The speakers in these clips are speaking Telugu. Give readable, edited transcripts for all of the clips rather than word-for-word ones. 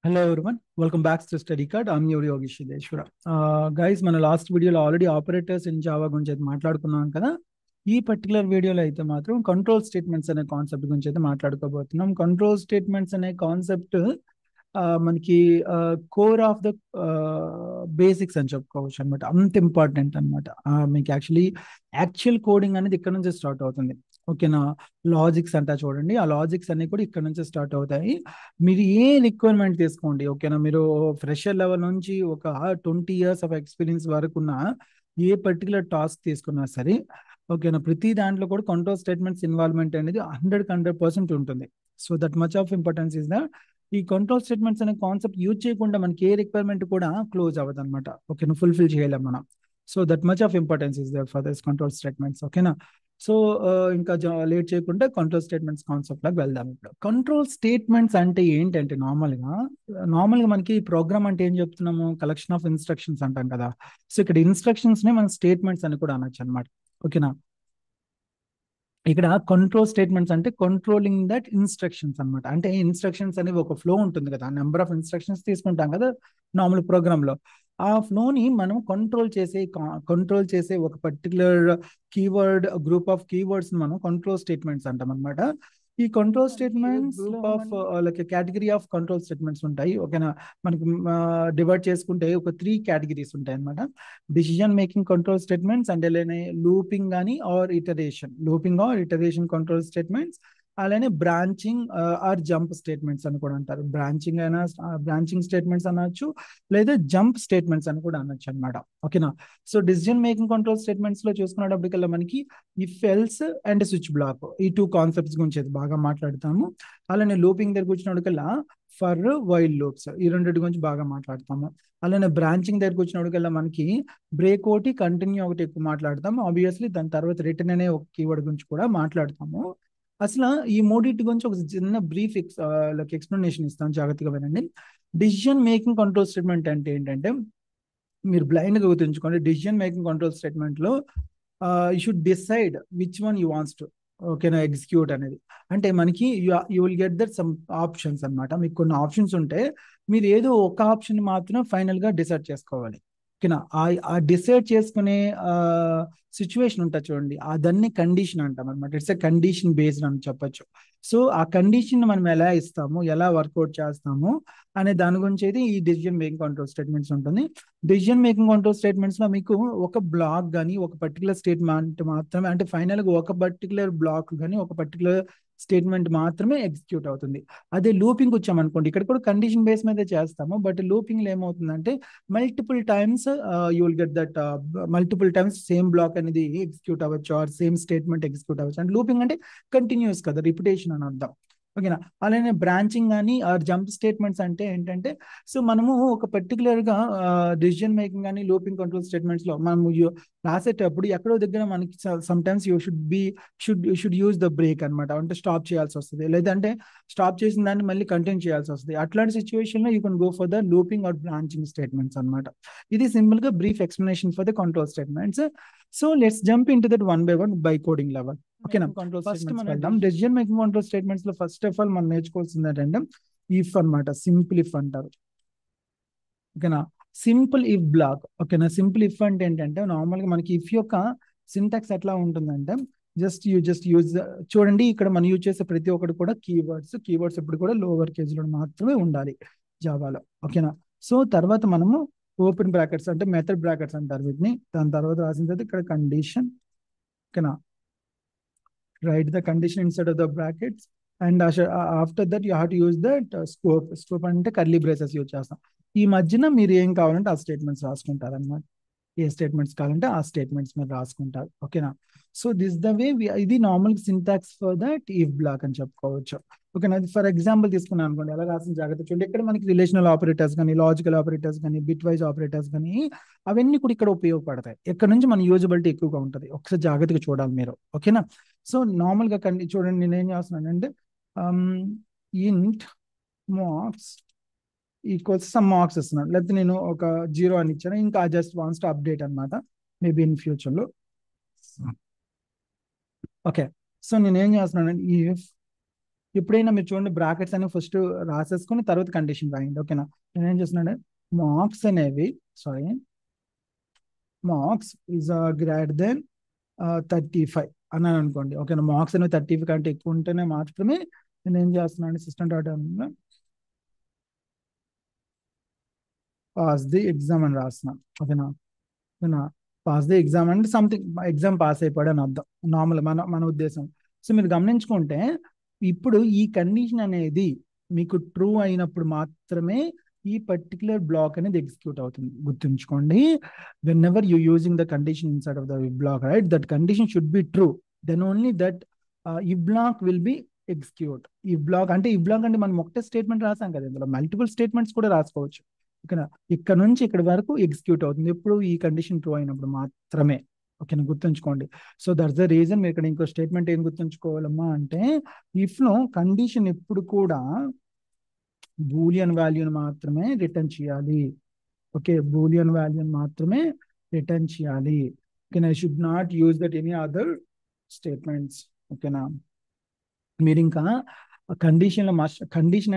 Hello everyone, welcome back to Study Card. I'm your Yogi Shideshwara. Guys, మన లాస్ట్ వీడియోలో ఆల్రెడీ ఆపరేటర్స్ ఇన్ జావా గురించి అయితే మాట్లాడుకున్నాం కదా. ఈ పర్టికులర్ వీడియోలో అయితే మాత్రం కంట్రోల్ స్టేట్మెంట్స్ అనే కాన్సెప్ట్ గురించి అయితే మాట్లాడుకోబోతున్నాం. కంట్రోల్ స్టేట్మెంట్స్ అనే కాన్సెప్ట్ మనకి కోర్ ఆఫ్ ద బేసిక్స్ అని చెప్పుకోవచ్చు అనమాట. అంత ఇంపార్టెంట్ అనమాట. మీకు యాక్చువల్ కోడింగ్ అనేది ఇక్కడ నుంచి స్టార్ట్ అవుతుంది. ఓకేనా, లాజిక్స్ అంటా చూడండి, ఆ లాజిక్స్ అన్ని కూడా ఇక్కడ నుంచి స్టార్ట్ అవుతాయి. మీరు ఏ రిక్వైర్మెంట్ తీసుకోండి, ఓకేనా, మీరు ఫ్రెషర్ లెవెల్ నుంచి ఒక 20 years ఆఫ్ ఎక్స్పీరియన్స్ వరకు ఉన్న ఏ పర్టికులర్ టాస్క్ తీసుకున్నా సరే, ఓకేనా, ప్రతి దాంట్లో కూడా కంట్రోల్ స్టేట్మెంట్స్ ఇన్వాల్వ్మెంట్ అనేది 100% ఉంటుంది. So that much of importance is the ఈ కంట్రోల్ స్టేట్మెంట్స్ అనే కాన్సెప్ట్ యూజ్ చేయకుండా మనకి ఏ రిక్వైర్మెంట్ కూడా క్లోజ్ అవ్వదు అనమాట. ఓకేనా, ఫుల్ఫిల్ చేయలేం మనం. So that much of importance is there for this control statements. ఓకేనా, సో ఇంకా లేట్ చేయకుండా కంట్రోల్ స్టేట్మెంట్స్ కాన్సెప్ట్ లాగా వెళ్దాం. ఇప్పుడు కంట్రోల్ స్టేట్మెంట్స్ అంటే ఏంటంటే నార్మల్గా మనకి ప్రోగ్రామ్ అంటే ఏం చెప్తున్నాము, కలెక్షన్ ఆఫ్ ఇన్స్ట్రక్షన్స్ అంటాం కదా. సో ఇక్కడ ఇన్స్ట్రక్షన్స్ నే మనం స్టేట్మెంట్స్ అని కూడా అనొచ్చు అనమాట. ఓకేనా, ఇక్కడ కంట్రోల్ స్టేట్మెంట్స్ అంటే కంట్రోలింగ్ దట్ ఇన్స్ట్రక్షన్స్ అనమాట. అంటే ఇన్స్ట్రక్షన్స్ అనేవి ఒక ఫ్లో ఉంటుంది కదా, నెంబర్ ఆఫ్ ఇన్స్ట్రక్షన్స్ తీసుకుంటాం కదా నార్మల్ ప్రోగ్రామ్ లో. ఆ ఫ్లోని మనం కంట్రోల్ చేసే ఒక particular keyword, group of keywords మనం కంట్రోల్ స్టేట్మెంట్స్ అంటాం అనమాట. ఈ control statements group of like category of control statements ఉంటాయి. ఓకేనా, మనకి డివైడ్ చేసుకుంటే ఒక 3 కేటగిరీస్ ఉంటాయి అనమాట. డిసిజన్ మేకింగ్ కంట్రోల్ స్టేట్మెంట్స్ అంటే లూపింగ్ కానీ looping or iteration control statements, అలానే బ్రాంచింగ్ ఆర్ జంప్ స్టేట్మెంట్స్ అని కూడా అంటారు. బ్రాంచింగ్ స్టేట్మెంట్స్ అనొచ్చు, లేదా జంప్ స్టేట్మెంట్స్ అని కూడా అనొచ్చు అనమాట. ఓకేనా, సో డిసిజన్ మేకింగ్ కంట్రోల్ స్టేట్మెంట్స్ లో చూసుకునేటప్పటికల్లా మనకి if else and switch block, ఈ 2 కాన్సెప్ట్స్ గురించి అయితే బాగా మాట్లాడతాము. అలానే లూపింగ్ దగ్గర కూర్చున్నప్పటికల్లా ఫర్ వైల్ లూప్స్, ఈ రెండింటి గురించి బాగా మాట్లాడతాము. అలానే బ్రాంచింగ్ దగ్గరకు వచ్చినప్పటికల్లా మనకి బ్రేక్ ఒకటి, కంటిన్యూ ఒకటి ఎక్కువ మాట్లాడతాము. ఆబ్వియస్లీ దాని తర్వాత రిటర్న్ అనే ఒక కీవర్డ్ గురించి కూడా మాట్లాడతాము. అసలు ఈ మూడింటి గురించి ఒక చిన్న బ్రీఫ్ ఎక్స్ప్లెనేషన్ ఇస్తాను, జాగ్రత్తగా వినండి. డిసిజన్ మేకింగ్ కంట్రోల్ స్టేట్మెంట్ అంటే ఏంటంటే, మీరు బ్లైండ్గా గుర్తుంచుకోండి, డిసిజన్ మేకింగ్ కంట్రోల్ స్టేట్మెంట్ లో you should decide which one you wants to, ఓకేనా, ఎగ్జిక్యూట్ అనేది. అంటే మనకి you will get that some options అనమాట. మీకు కొన్ని ఆప్షన్స్ ఉంటే మీరు ఏదో ఒక ఆప్షన్ మాత్రం ఫైనల్ గా డిసైడ్ చేసుకోవాలి. ఓకేనా, ఆ డిసైడ్ చేసుకునే సిచ్యువేషన్ ఉంటుంది చూడండి, దాన్ని కండిషన్ అంటాం అనమాట. ఇట్స్ ఎ కండిషన్ బేస్డ్ అని చెప్పొచ్చు. సో ఆ కండిషన్ మనం ఎలా ఇస్తాము, ఎలా వర్కౌట్ చేస్తాము అనే దాని గురించి అయితే ఈ డిసిజన్ మేకింగ్ కంట్రోల్ స్టేట్మెంట్స్ ఉంటుంది. డిసిజన్ మేకింగ్ కంట్రోల్ స్టేట్మెంట్స్ లో మీకు ఒక బ్లాక్ కానీ ఒక పర్టికులర్ స్టేట్మెంట్ మాత్రమే, అంటే ఫైనల్ గా ఒక పర్టికులర్ బ్లాక్ కానీ ఒక పర్టికులర్ స్టేట్మెంట్ మాత్రమే ఎగ్జిక్యూట్ అవుతుంది. అదే లూపింగ్ వచ్చామనుకోండి, ఇక్కడ కూడా కండిషన్ బేస్ మీద చేస్తాము, బట్ లూపింగ్ లో ఏమవుతుందంటే multiple times you will get that multiple times same block అనేది ఎగ్జిక్యూట్ అవ్వచ్చు, ఆర్ సేమ్ స్టేట్మెంట్ ఎగ్జిక్యూట్ అవ్వచ్చు. అండ్ లూపింగ్ అంటే కంటిన్యూస్ కదా, రిపిటేషన్ అని అర్థం. ఓకేనా, అలానే బ్రాంచింగ్ కానీ ఆర్ జంప్ స్టేట్మెంట్స్ అంటే ఏంటంటే, సో మనము ఒక పర్టికులర్ గా డిసిజన్ మేకింగ్ కానీ లూపింగ్ కంట్రోల్ స్టేట్మెంట్స్ లో మనము రాసేటప్పుడు ఎక్కడో దగ్గర మనకి some times should use the break అనమాట. అంటే స్టాప్ చేయాల్సి వస్తుంది, లేదంటే స్టాప్ చేసిన దాన్ని మళ్ళీ కంటిన్యూ చేయాల్సి వస్తుంది. అట్లాంటి సిచ్యువేషన్ లో you can go for the looping or branching statements అనమాట. ఇది సింపుల్ గా brief explanation for the control statements. So let's jump into that one by one by coding level. ఓకేనా, ఫస్ట్ మనం వెళ్దాం. డెసిజన్ మేకింగ్ కంట్రోల్ స్టేట్మెంట్స్ లో ఫస్ట్ ఆఫ్ ఆల్ మనం నేర్చుకోవాల్సింది ఏంటంటే ఇఫ్ అనమాట. సింపుల్ ఇఫ్ అంటారు. ఓకేనా, సింపుల్ ఇఫ్ బ్లాక్. ఓకేనా, సింపుల్ ఇఫ్ అంటే ఏంటంటే నార్మల్ గా మనకి ఇఫ్ యొక్క సింటాక్స్ ఎట్లా ఉంటుందంటే, జస్ట్ యూజ్ చూడండి, ఇక్కడ మనం యూజ్ చేసే ప్రతి ఒక్కటి కూడా కీవర్డ్స్ ఎప్పుడు కూడా లోవర్ కేజ్ లో మాత్రమే ఉండాలి జావాలో. ఓకేనా, సో తర్వాత మనము ఓపెన్ బ్రాకెట్స్ అంటే మెథడ్ బ్రాకెట్స్ అంటారు వీటిని. దాని తర్వాత రాసిన తర్వాత ఇక్కడ కండిషన్. ఓకేనా, write the condition inside of the brackets, and after that you have to use that scope అంటే కర్లీ బ్రేసెస్ యూజ్ చేస్తాం. ఈ మధ్యన మీరు ఏం కావాలంటే ఆ స్టేట్మెంట్స్ రాసుకుంటారు అనమాట. ఏ స్టేట్మెంట్స్ కావాలంటే ఆ స్టేట్మెంట్స్ మీరు రాసుకుంటారు. ఓకేనా, సో దిస్ ద వే ఇది normal syntax for that if block అని చెప్పుకోవచ్చు. ఓకేనా, ఫర్ ఎగ్జాంపుల్ తీసుకున్నాను అనుకోండి, ఎలా రాసిన జాగ్రత్త చూడండి. ఇక్కడ మనకి రిలేషనల్ ఆపరేటర్స్ కానీ, లాజికల్ ఆపరేటర్స్ కానీ, బిట్ వైజ్ ఆపరేటర్స్ కానీ, అవన్నీ కూడా ఇక్కడ ఉపయోగపడతాయి. ఇక్కడ నుంచి మన యూజబిలిటీ ఎక్కువగా ఉంటుంది. ఒకసారి జాగ్రత్తగా చూడాలి మీరు. ఓకేనా, సో నార్మల్గా చూడండి, నేను ఏం చేస్తున్నానంటే ఇంట్ మార్క్స్ ఈక్వల్స్ సమ్ మార్క్స్ ఇస్తున్నాను, లేకపోతే నేను ఒక 0 అని ఇచ్చాను. ఇంకా జస్ట్ వాన్స్ టు అప్డేట్ అనమాట, మేబీ ఇన్ ఫ్యూచర్లో. ఓకే, సో నేను ఏం చేస్తున్నానంటే ఇఫ్ ఎప్పుడైనా మీరు చూడండి బ్రాకెట్స్ అనేవి ఫస్ట్ రాసేసుకుని తర్వాత కండిషన్ రాయండి. ఓకేనా? నేను ఏం చేస్తున్నాను, మార్క్స్ అనేవి sorry marks is greater than 35 అన్నాను అనుకోండి. ఓకేనా? మార్క్స్ అనేవి 35 కంటే ఎక్కువ ఉంటేనే మాత్రమే నేను ఏం చేస్తున్నాను, system dot pass the exam అని రాస్తున్నాను. ఓకేనా? ఓకేనా? పాస్ ది ఎగ్జామ్ అంటే సంథింగ్ ఎగ్జామ్ పాస్ అయిపోయాడు అని అర్థం, నార్మల్ మన మన ఉద్దేశం. సో మీరు గమనించుకుంటే ఇప్పుడు ఈ కండిషన్ అనేది మీకు ట్రూ అయినప్పుడు మాత్రమే ఈ పర్టికులర్ బ్లాక్ అనేది ఎగ్జిక్యూట్ అవుతుంది. గుర్తుంచుకోండి, whenever you using the condition inside of the block, right, that condition should be true, then only that ఈ బ్లాక్ విల్ బి ఎగ్జిక్యూట్. ఈ బ్లాక్ అంటే మనం ఒకటే స్టేట్మెంట్ రాసాం కదా, ఇందులో మల్టిపుల్ స్టేట్మెంట్స్ కూడా రాసుకోవచ్చు. ఓకేనా? ఇక్కడ నుంచి ఇక్కడ వరకు ఎగ్జిక్యూట్ అవుతుంది ఎప్పుడు ఈ కండిషన్ ట్రూ అయినప్పుడు మాత్రమే. ఓకేనా? గుర్తుంచుకోండి. So that's the reason. మీరు ఇక్కడ ఇంకో స్టేట్మెంట్ ఏం గుర్తుంచుకోవాలమ్మా అంటే, ఇఫ్ లో కండిషన్ ఎప్పుడు కూడా బూలియన్ వాల్యూని మాత్రమే రిటర్న్ చేయాలి. ఓకే, బూలియన్ వాల్యూని మాత్రమే రిటర్న్ చేయాలి. ఓకేనా? I should not use that any other statements. ఓకేనా? మీరు ఇంకా కండిషన్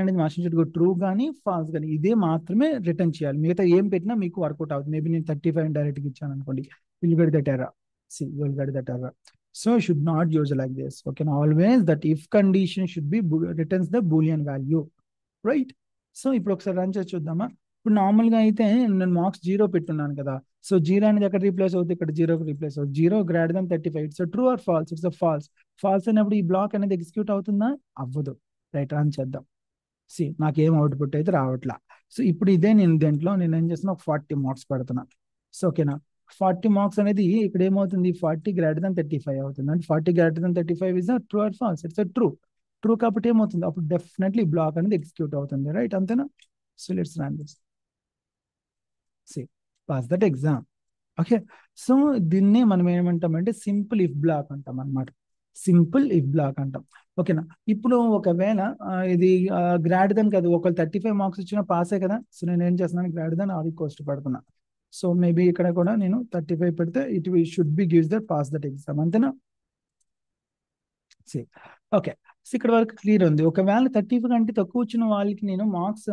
అనేది మస్ట్ ట్రూ కానీ ఫాల్స్ కానీ ఇదే మాత్రమే రిటర్న్ చేయాలి. మిగతా ఏం పెట్టినా మీకు వర్కౌట్ అవుతుంది. మేబీ నేను 35 డైరెక్ట్గా ఇచ్చాను అనుకోండి, will get that error. See, you will get that error. So should not use like this. Okay, now always that if condition should be returns the boolean value, right? So ఇప్పుడు ఒకసారి రన్ చేసి చూద్దామా. ఇప్పుడు నార్మల్గా అయితే నేను మార్క్స్ 0 పెట్టున్నాను కదా. సో 0 అనేది ఎక్కడ రీప్లేస్ అవుతుంది, ఇక్కడ 0కి రీప్లేస్ అవుతుంది. 0 greater than 35. It's true or false? It's false. False అయినప్పుడు ఈ బ్లాక్ అనేది ఎగ్జిక్యూట్ అవుతుందా? అవ్వదు. రైట్, రన్ చేద్దాం. సి నాకేం అవుట్పుట్ అయితే రావట్లా. సో ఇప్పుడు ఇదే నేను దీంట్లో నేను ఏం చేస్తున్నా, ఒక 40 మార్క్స్ పెడుతున్నా. సో ఓకేనా, 40 మార్క్స్ అనేది ఇక్కడ ఏమవుతుంది, 40 గ్రేటర్ దెన్ 35 అవుతుంది. అంటే 40 greater than 35 is true or false? It's true. True కాబట్టి ఏమవుతుంది, అప్పుడు డెఫినెట్లీ బ్లాక్ అనేది ఎగ్జిక్యూట్ అవుతుంది. రైట్, అంతేనా? So let's run this. See pass that exam. Okay, so దీన్ని మనం ఏమంటామంటే సింపుల్ ఇఫ్ బ్లాక్ అంటాం అనమాట. సింపుల్ ఇఫ్ బ్లాక్ అంటాం. ఓకేనా? ఇప్పుడు ఒకవేళ ఇది గ్రేటర్ దెన్ కదా, ఒకవేళ 35 మార్క్స్ ఇచ్చినా పాసే కదా. సో నేను ఏం చేస్తున్నాను, greater than or equals to పెడుతున్నా. సో మేబీ ఇక్కడ కూడా నేను 35 పెడితే it should be gives that pass that exam, అంతేనా? ఓకే, సో ఇక్కడ వరకు క్లియర్ ఉంది. ఒకవేళ 35 కంటే తక్కువ వచ్చిన వాళ్ళకి నేను మార్క్స్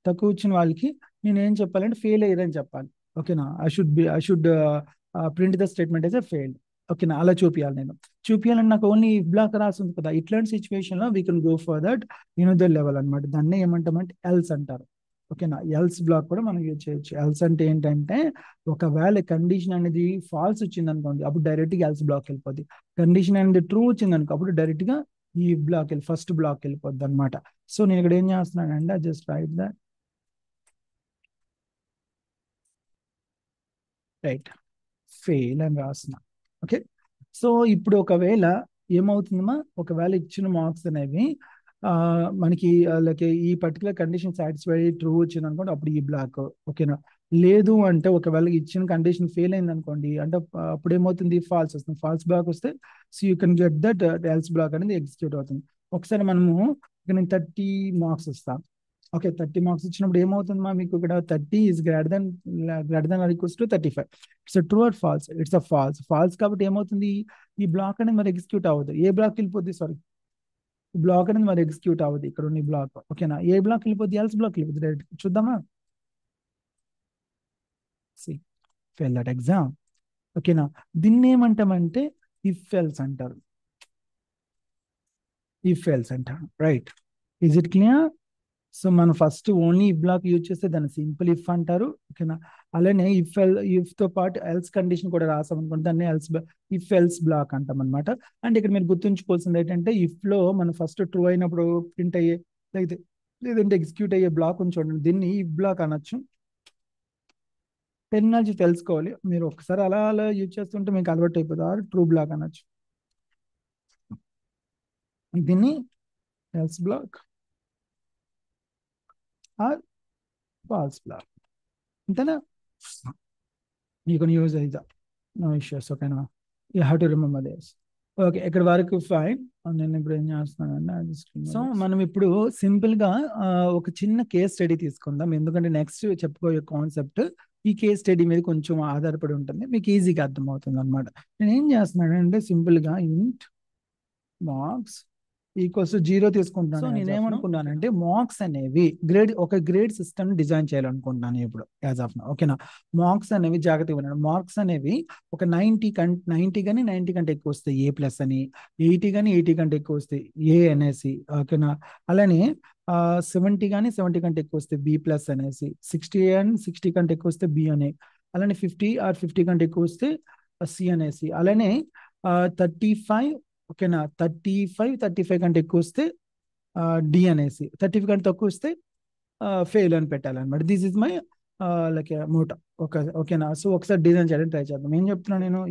తక్కువ వచ్చిన వాళ్ళకి నేను ఏం చెప్పాలంటే ఫెయిల్ అయ్యారని చెప్పాలి. ఓకేనా? I should print the statement as a failed. ఓకేనా? అలా చూపించాలి. నేను చూపించాలంటే నాకు ఓన్లీ బ్లాక్ రాసింది కదా. ఇట్లాంటి సిచ్యువేషన్ లో we can go for that the level అనమాట. దాన్ని ఏమంటామంటే ఎల్స్ అంటారు. ఓకేనా? ఎల్స్ బ్లాక్ కూడా మనం యూజ్ చేయొచ్చు. ఎల్స్ అంటే ఏంటంటే, ఒకవేళ కండిషన్ అనేది ఫాల్స్ వచ్చింది అనుకోండి, అప్పుడు డైరెక్ట్ గా ఎల్స్ బ్లాక్ వెళ్ళిపోద్ది. కండిషన్ అనేది ట్రూ వచ్చింది అనుకో, అప్పుడు డైరెక్ట్ గా ఈ బ్లాక్ ఫస్ట్ బ్లాక్ వెళ్ళిపోద్ది అనమాట. సో నేను ఇక్కడ ఏం చేస్తున్నానంటే just right that right fail అని రాస్తున్నా. ఓకే, సో ఇప్పుడు ఒకవేళ ఏమవుతుందమ్మా, ఒకవేళ ఇచ్చిన మార్క్స్ అనేవి మనకి లైక్ ఈ పర్టికులర్ కండిషన్ సాటిస్ఫై ట్రూ వచ్చింది అనుకోండి, అప్పుడు ఈ బ్లాక్. ఓకేనా? లేదు అంటే ఒకవేళ ఇచ్చిన కండిషన్ ఫెయిల్ అయింది అనుకోండి, అంటే అప్పుడు ఏమవుతుంది, ఫాల్స్ వస్తుంది. ఫాల్స్ బ్లాక్ వస్తే so you can get that else black అనేది ఎగ్జిక్యూట్ అవుతుంది. ఒకసారి మనము ఇక్కడ నేను 30 మార్క్స్ ఇస్తాను. ఓకే, 30 మార్క్స్ ఇచ్చినప్పుడు ఏమవుతుందమ్మా, మీకు ఇక్కడ 30 is greater than or equals to 35. It's true or false? It's false. False కాబట్టి ఏమవుతుంది, ఈ బ్లాక్ అనేది మరి ఎగ్జిక్యూట్ అవ్వదు. ఏ బ్లాక్ వెళ్ళిపోద్ది, సారీ, బ్లాక్ అనేది మరి ఎగ్జిక్యూట్ అవ్వదు. ఇక్కడ ఉన్న బ్లాక్. ఓకేనా? ఏ బ్లాక్ వెళ్ళిపోద్ది, ఎల్స్ బ్లాక్ వెళ్ళిపోద్ది. డైరెక్ట్ చూద్దామా. Fail that exam. ఓకేనా? దీన్ని ఏమంటామంటే ఇఫ్ ఎల్స్ అంటారు. ఇఫ్ ఎల్స్ అంటారు. Right, is it clear? So మనం first only if block use చేస్తే దాన్ని సింపుల్ ఇఫ్ అంటారు. ఓకేనా? అలానే ఇఫ్ తో పాటు ఎల్స్ కండిషన్ కూడా రాసాం అనుకోండి, దాన్ని ఇఫ్ ఎల్స్ బ్లాక్ అంటాం అనమాట. అండ్ ఇక్కడ మీరు గుర్తుంచుకోవాల్సింది ఏంటంటే, ఇఫ్ లో మనం ఫస్ట్ ట్రూ అయినప్పుడు ప్రింట్ అయ్యే లేదంటే ఎగ్జిక్యూట్ అయ్యే బ్లాక్ చూడండి, దీన్ని ఇఫ్ బ్లాక్ అనొచ్చు. టెర్మినాలజీ తెలుసుకోవాలి. మీరు ఒకసారి అలా అలా యూజ్ చేస్తుంటే మీకు అలవాటు అయిపోతారు. ట్రూ బ్లాక్ అనొచ్చు, దీన్ని else block or false block, అంతేనా? You can use it, no issues. ఓకేనా? You have to remember this. Okay, ఇక్కడ వరకు ఫైన్. నేను ఇప్పుడు ఏం చేస్తున్నానంటే, సో మనం ఇప్పుడు సింపుల్ గా ఒక చిన్న కేస్ స్టడీ తీసుకుందాం. ఎందుకంటే నెక్స్ట్ చెప్పుకోయే కాన్సెప్ట్ ఈ కేస్ స్టడీ మీద కొంచెం ఆధారపడి ఉంటుంది, మీకు ఈజీగా అర్థమవుతుంది అనమాట. నేను ఏం చేస్తున్నానంటే సింపుల్ గా ఇంట్ మార్క్స్ ఈక్వల్స్ 0 తీసుకుంటున్నాను. సో నేనేమనుకున్నానంటే మార్క్స్ అనేవి ఒక గ్రేడ్ సిస్టమ్ డిజైన్ చేయాలనుకుంటున్నాను ఇప్పుడు యాజ్ ఆఫ్ నౌ. ఓకేనా, మార్క్స్ అనేవి జాగ్రత్తగా వినండి. మార్క్స్ అనేవి ఒక 90 కానీ 90 కంటే ఎక్కువ వస్తే ఏ ప్లస్ అని, 80 కానీ 80 కంటే ఎక్కువ వస్తే ఏ అనేసి. ఓకేనా, అలానే 70 కానీ 70 కంటే ఎక్కువ వస్తే బి ప్లస్ అనేసి, 60 అండ్ 60 కంటే ఎక్కువ వస్తే బి అని, అలానే 50 కంటే ఎక్కువ వస్తే సి అనేసి, అలానే 35, ఓకేనా, 35 కంటే ఎక్కువ వస్తే డి అనేసి, 35 కంటే తక్కువ వస్తే ఫెయిల్ అని పెట్టాలన్నమాట. This is my like motto. ఓకేనా, సో ఒకసారి డిజైన్ చేయడానికి ట్రై చేద్దాం. ఏం చెప్తున్నాను నేను,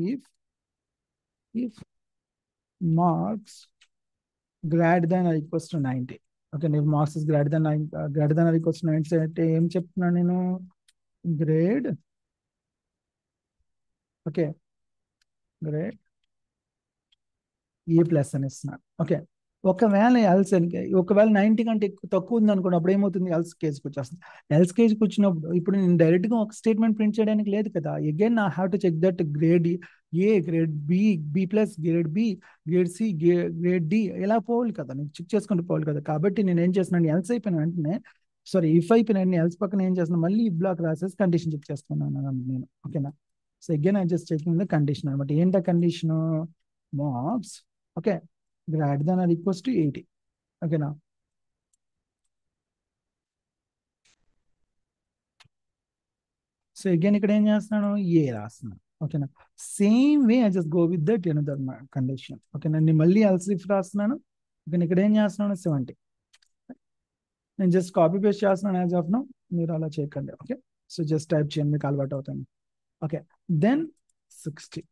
if marks greater than or equals to 90. Okay, if marks is greater than or equals to 90 అంటే ఏం చెప్తున్నాను నేను, grade, okay, grade A plus అని ఇస్తున్నాను. ఓకే, ఒకవేళ 90 కంటే ఎక్కువ తక్కువ ఉంది అనుకోండి, అప్పుడు ఏమవుతుంది, ఎల్స్ కేజ్కి వచ్చేస్తుంది. ఎల్స్ కేజ్కి వచ్చినప్పుడు ఇప్పుడు నేను డైరెక్ట్ గా ఒక స్టేట్మెంట్ ప్రింట్ చేయడానికి లేదు కదా. Again I have to check that grade A, grade B, B plus, grade B, grade C, grade D, ఇలా పోవాలి కదా, నేను చెక్ చేసుకుంటూ పోవాలి కదా. కాబట్టి నేను ఏం చేస్తున్నాను, ఎల్స్ అయిపోయిన వెంటనే, సారీ ఇఫ్ అయిపోయిన వెంటనే ఎల్స్ పక్కన ఏం చేస్తున్నాను, మళ్ళీ ఈ బ్లాక్ రాసేసి కండిషన్ చెక్ చేస్తున్నాను నేను. ఓకేనా, so again I just checking the condition అనమాట. ఏంటా condition, marks, okay, greater than or equals to 80. ఓకేనా, సో అగైన్ ఇక్కడ ఏం చేస్తున్నాను, ఏ రాస్తున్నాను. ఓకేనా, same way I just go with that another condition. ఓకేనా, నేను మళ్ళీ ఎల్సిఫ్ రాస్తున్నాను. ఓకే, ఇక్కడ ఏం చేస్తున్నాను, 70. నేను జస్ట్ కాపీ పేస్ట్ చేస్తున్నాను యాజ్ ఆఫ్ నో, మీరు అలా చేయకండి. ఓకే, సో జస్ట్ టైప్ చేయండి, మీకు అలవాటు అవుతుంది. ఓకే, దెన్ 60,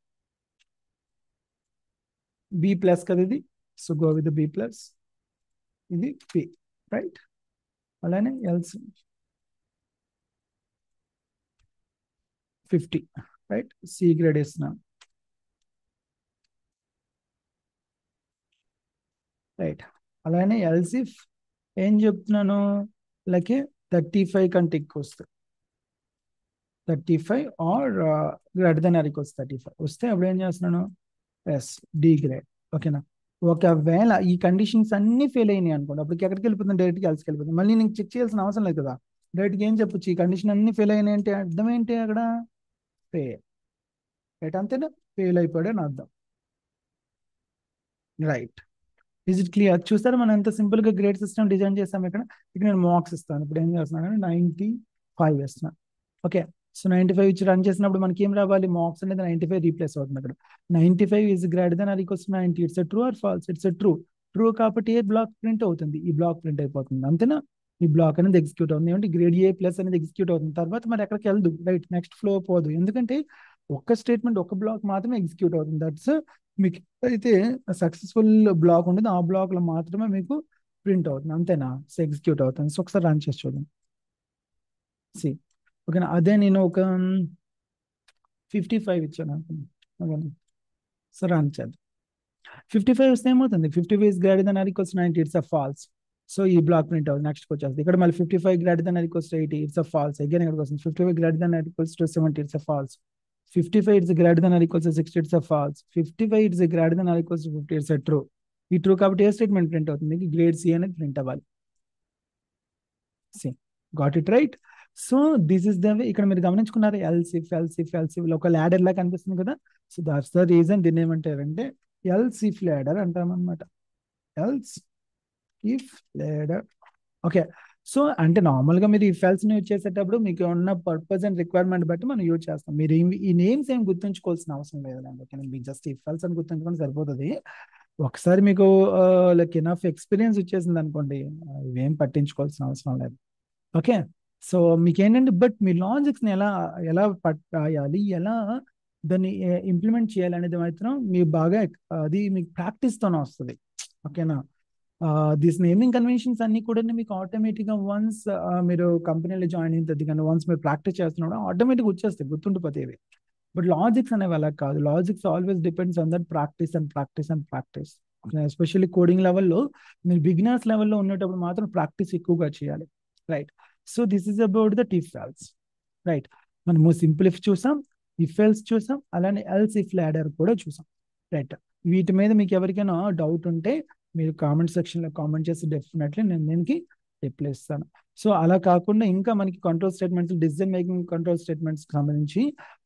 బి ప్లస్ కదా ఇది, so go with B plus, ఇది పి, రైట్. అలానే ఎల్సి 50, రైట్, సి గ్రేడ్ ఇస్తున్నాను, రైట్. అలానే ఎల్సిఫ్ ఏం చెప్తున్నాను, లైక్ 35 కంటే ఎక్కువ వస్తుంది, 35 or greater than or equals 35 వస్తే అప్పుడు ఏం చేస్తున్నాను, ఎస్, డి గ్రేడ్. ఓకేనా, ఒకవేళ ఈ కండిషన్స్ అన్ని ఫెయిల్ అయినాయి అనుకోండి, అప్పటికి ఎక్కడికి వెళ్ళిపోతుంది, డైరెక్ట్గా ఎల్స్కి వెళ్ళిపోతుంది. మళ్ళీ నీకు చెక్ చేయాల్సిన అవసరం లేదు కదా, డైరెక్ట్గా ఏం చెప్పొచ్చు, ఈ కండిషన్ అన్ని ఫెయిల్ అయినాయి అంటే అర్థం ఏంటి, అక్కడ ఫెయిల్, రైట్, అంతేనా, ఫెయిల్ అయిపోయాడు అని అర్థం, రైట్. ఇజ్ ఇట్ క్లియర్, చూస్తారా మనం ఎంత సింపుల్ గా గ్రేడ్ సిస్టమ్ డిజైన్ చేస్తాం. ఇక్కడ నేను మార్క్స్ ఇస్తాను. ఇప్పుడు ఏం చేస్తున్నాను, 95 వేస్తున్నాను. ఓకే, సో 95 ఇచ్చి రన్ చేసినప్పుడు మనకి ఏం రావాలి, మార్క్స్ అనేది 95 రీప్లేస్ అవుతుంది. అక్కడ 95 is greater than or equals to 90. It's true or false, it's true. True కాబట్టి ఏ బ్లాక్ ప్రింట్ అవుతుంది, ఈ బ్లాక్ ప్రింట్ అయిపోతుంది, అంతేనా. ఈ బ్లాక్ అనేది ఎగ్జిక్యూట్ అవుతుంది, ఏమంటే గ్రేడ్ ఏ ప్లస్ అనేది ఎగ్జిక్యూట్ అవుతుంది. తర్వాత మరి ఎక్కడికి వెళ్దు, రైట్, నెక్స్ట్ ఫ్లో పోదు, ఎందుకంటే ఒక్క స్టేట్మెంట్ ఒక బ్లాక్ మాత్రమే ఎగ్జిక్యూట్ అవుతుంది. దట్స్ మీకు అయితే సక్సెస్ఫుల్ బ్లాక్ ఉంటుంది, ఆ బ్లాక్ లో మాత్రమే మీకు ప్రింట్ అవుతుంది, అంతేనా. సో ఎగ్జిక్యూట్ అవుతుంది. సో ఒకసారి రన్ చేసి చూడండి. సి, ఓకేనా, అదే నేను ఒక 55 ఇచ్చాను అనుకున్నాను. ఓకేనా, సో రన్ చేద్దాం. 55 వస్తే ఏమవుతుంది, 55 is greater than or equals 90, it's uh false. So ఈ బ్లాక్ ప్రింట్ అవుతుంది. నెక్స్ట్ వచ్చేస్తుంది ఇక్కడ మళ్ళీ 55 greater than or equals to 80, it's uh false. Again ఇక్కడికి వస్తుంది 55 greater than or equals to 70, it's uh false. 55 it's greater than or equals to 60, it's uh false. 55 it's greater than or equals to 50, it's uh true. ఈ ట్రూ కాబట్టి ఏ స్టేట్మెంట్ ప్రింట్ అవుతుంది, గ్రేడ్ సి అనేది ప్రింట్ అవ్వాలి. C, got it right. So this is the way. ఇక్కడ మీరు గమనించుకున్నారు, ఎల్సిఫ్ ఒక ల్యాడర్ లా కనిపిస్తుంది కదా. సో దట్స్ ద రీజన్ దీన్ని ఏమంటారంటే ఎల్సిఫ్ ల్యాడర్ అంటాం అనమాట. Else if ladder. Okay, so అంటే నార్మల్ గా మీరు ఈ ఫెల్స్ ని యూజ్ చేసేటప్పుడు మీకు ఉన్న పర్పస్ అండ్ రిక్వైర్మెంట్ బట్టి మనం యూజ్ చేస్తాం. మీరు ఈ నేమ్స్ ఏం గుర్తుంచుకోవాల్సిన అవసరం లేదండి. ఓకే, మీకు జస్ట్ ఈ ఫెల్స్ అని గుర్తుంచుకొని సరిపోతుంది. ఒకసారి మీకు లైక్ ఎనఫ్ ఎక్స్పీరియన్స్ వచ్చేసింది అనుకోండి, ఇవేం పట్టించుకోవాల్సిన అవసరం లేదు. ఓకే, సో మీకు ఏంటంటే బట్ మీ లాజిక్స్ ని ఎలా ఎలా రాయాలి, ఎలా దాన్ని ఇంప్లిమెంట్ చేయాలి అనేది మాత్రం మీరు బాగా అది మీకు ప్రాక్టీస్ తోనే వస్తుంది. ఓకేనా, దిస్ నేమింగ్ కన్వెన్షన్స్ అన్ని కూడా మీకు ఆటోమేటిక్ గా వన్స్ మీరు కంపెనీలో జాయిన్ అయిన తర్వాత కానీ వన్స్ మీరు ప్రాక్టీస్ చేస్తున్నప్పుడు ఆటోమేటిక్ వచ్చేస్తాయి, గుర్తుండిపోతాయి. బట్ లాజిక్స్ అనేవి అలా కాదు. Logics always depends on that practice and practice and practice. Especially coding లెవెల్లో మీరు బిగినర్స్ లెవెల్లో ఉండేటప్పుడు మాత్రం ప్రాక్టీస్ ఎక్కువగా చేయాలి, right. So this is about the if else, right. మనము సింపుల్ ఇఫ్ చూసాం, ఇఫ్ ఎల్స్ చూసాం, అలానే ఎల్స్ ఇఫ్ ల్యాడర్ కూడా చూసాం, రైట్. వీటి మీద మీకు ఎవరికైనా డౌట్ ఉంటే మీరు కామెంట్ సెక్షన్లో కామెంట్ చేసి డెఫినెట్లీ నేను దీనికి రిప్లై ఇస్తాను. సో అలా కాకుండా ఇంకా మనకి control statements, decision making control statements సంబంధించి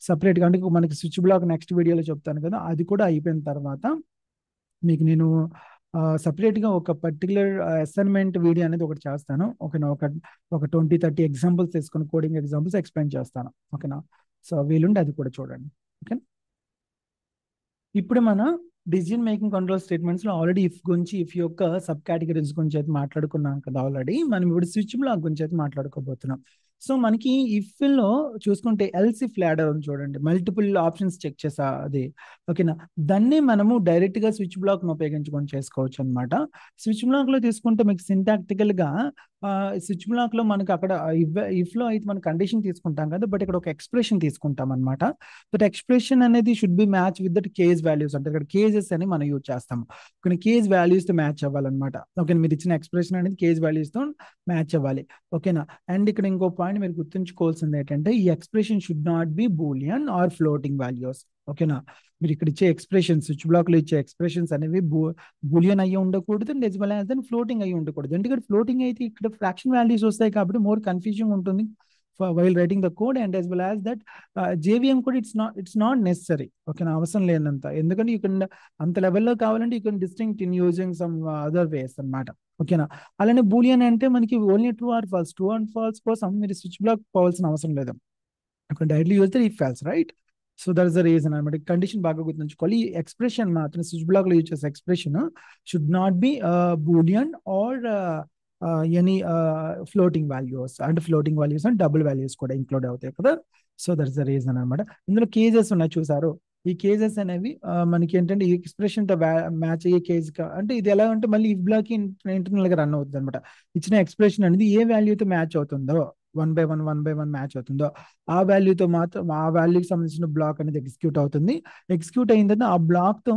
సపరేట్గా అంటే మనకి స్విచ్ బ్లాక్ నెక్స్ట్ వీడియోలో చెప్తాను కదా, అది కూడా అయిపోయిన తర్వాత మీకు నేను సపరేట్గా ఒక పర్టికులర్ అసైన్మెంట్ వీడియో అనేది ఒకటి చేస్తాను. ఓకేనా, ఒక 20-30 ఎగ్జాంపుల్స్ తీసుకుని కోడింగ్ ఎగ్జాంపుల్స్ ఎక్స్ప్లెయిన్ చేస్తాను. ఓకేనా, సో వీలుండి అది కూడా చూడండి. ఓకే, ఇప్పుడు మన డిసిజన్ మేకింగ్ కంట్రోల్ స్టేట్మెంట్స్ లో ఆల్రెడీ ఇఫ్ గురించి, ఇఫ్ యొక్క సబ్ కేటగిరీస్ గురించి అయితే మాట్లాడుకున్నాం కదా ఆల్రెడీ. మనం ఇప్పుడు స్విచ్ బ్లాక్ గురించి అయితే మాట్లాడుకోబోతున్నాం. సో మనకి ఇఫ్ లో చూసుకుంటే ఎల్స్ ఇఫ్ లాడర్ ఉంది చూడండి, మల్టిపుల్ ఆప్షన్స్ చెక్ చేసా అది. ఓకేనా, దాన్ని మనము డైరెక్ట్ గా స్విచ్ బ్లాక్ ను ఉపయోగించుకొని చేసుకోవచ్చు అనమాట. స్విచ్ బ్లాక్ లో తీసుకుంటే మీకు సింటాక్టికల్ గా స్విచ్ బ్లాక్ లో మనకి అక్కడ ఇఫ్ లో అయితే మనం కండిషన్ తీసుకుంటాం కదా, బట్ ఇక్కడ ఒక ఎక్స్ప్రెషన్ తీసుకుంటాం అనమాట. బట్ ఎక్స్ప్రెషన్ అనేది should be match with that case values, అంటే ఇక్కడ కేజెస్ అని మనం యూజ్ చేస్తాము. కొన్ని కేస్ వాల్యూస్ తో మ్యాచ్ అవ్వాలన్నమాట. ఓకే, మీరు ఇచ్చిన ఎక్స్ప్రెషన్ అనేది కేస్ వాల్యూస్ తో మ్యాచ్ అవ్వాలి. ఓకేనా, అండ్ ఇక్కడ ఇంకో పాయింట్ మీరు గుర్తుంచుకోవాల్సింది ఏంటంటే ఈ expression should not be Boolean or floating values. ఓకేనా, మీరు ఇక్కడ ఇచ్చే ఎక్స్ప్రెషన్స్, స్విచ్ బ్లాక్ లో ఇచ్చే ఎక్స్ప్రెషన్స్ అనేవి బూలియన్ అయ్యి ఉండకూడదు, and as well as floating అయ్యి ఉండకూడదు. ఎందుకంటే ఫ్లోటింగ్ అయితే ఇక్కడ ఫ్రాక్షన్ వాల్యూస్ వస్తాయి కాబట్టి మోర్ కన్ఫ్యూజింగ్ ఉంటుంది while writing the code, and as well as that JVM code it's not necessary. Okay, అవసరం లేనంత, ఎందుకంటే యూ కెన్ అంత లెవెల్లో కావాలంటే you can distinct in using some other ways అనమాట. ఓకేనా, అలానే బూలియన్ అంటే మనకి only true or false, true and false కోసం మీరు స్విచ్ బ్లాక్ పోవాల్సిన అవసరం లేదు. అక్కడ directly use the if false, right? So that is the reason అనమాట. కండిషన్ బాగా గుర్తుంచుకోవాలి. ఈ ఎక్స్ప్రెషన్ మాత్రం స్విచ్ బ్లాక్ లో యూజ్ చేసే expression should not be Boolean or any floating values, అంటే floating values and double values కూడా ఇంక్లూడ్ అవుతాయి కదా. So that is the reason అనమాట. ఇందులో కేజెస్ ఉన్నాయి చూసారు. ఈ కేజెస్ అనేవి మనకి ఏంటంటే ఈ ఎక్స్ప్రెషన్ తో మ్యాచ్ అయ్యే కేజ్, అంటే ఇది ఎలా అంటే మళ్ళీ ఇఫ్ బ్లాక్ ఇంటర్నల్ గా రన్ అవుతుంది అనమాట. ఇచ్చిన ఎక్స్ప్రెషన్ అనేది ఏ వాల్యూతో మ్యాచ్ అవుతుందో, 1/1 మ్యాచ్ అవుతుందో ఆ వాల్యూతో మాత్రం, ఆ వాల్యూకి సంబంధించిన బ్లాక్ అనేది ఎగ్జిక్యూట్ అవుతుంది. ఎగ్జిక్యూట్ అయిన తర్వాత ఆ బ్లాక్ తో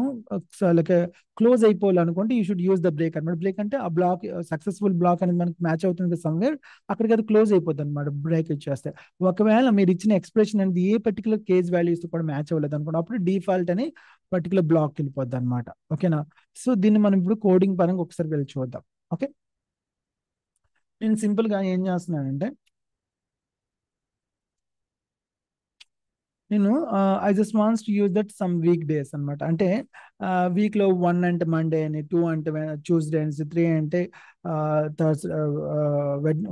లైక్ క్లోజ్ అయిపోవాలనుకుంటే you should use the break అనమాట. బ్రేక్ అంటే ఆ బ్లాక్ సక్సెస్ఫుల్ బ్లాక్ అనేది మనకి మ్యాచ్ అవుతుంది సమ్వేర్, అక్కడికి అది క్లోజ్ అయిపోతుంది అనమాట బ్రేక్ ఇచ్చేస్తే. ఒకవేళ మీరు ఇచ్చిన ఎక్స్ప్రెషన్ అనేది ఏ పర్టికులర్ కేజ్ వాల్యూస్ తో కూడా మ్యాచ్ అవ్వలేదు అనుకోండి, అప్పుడు డిఫాల్ట్ అని పర్టికులర్ బ్లాక్ వెళ్ళిపోద్ది అనమాట. ఓకేనా, సో దీన్ని మనం ఇప్పుడు కోడింగ్ పరంగా ఒకసారి వెళ్ళి చూద్దాం. ఓకే, నేను సింపుల్ గా ఏం చేస్తున్నానంటే నేను I just wants to use that some week days అనమాట. అంటే వీక్ లో 1 అంటే మండే అని, 2 అంటే ట్యూస్డే అనేసి, 3 అంటే థర్స్డే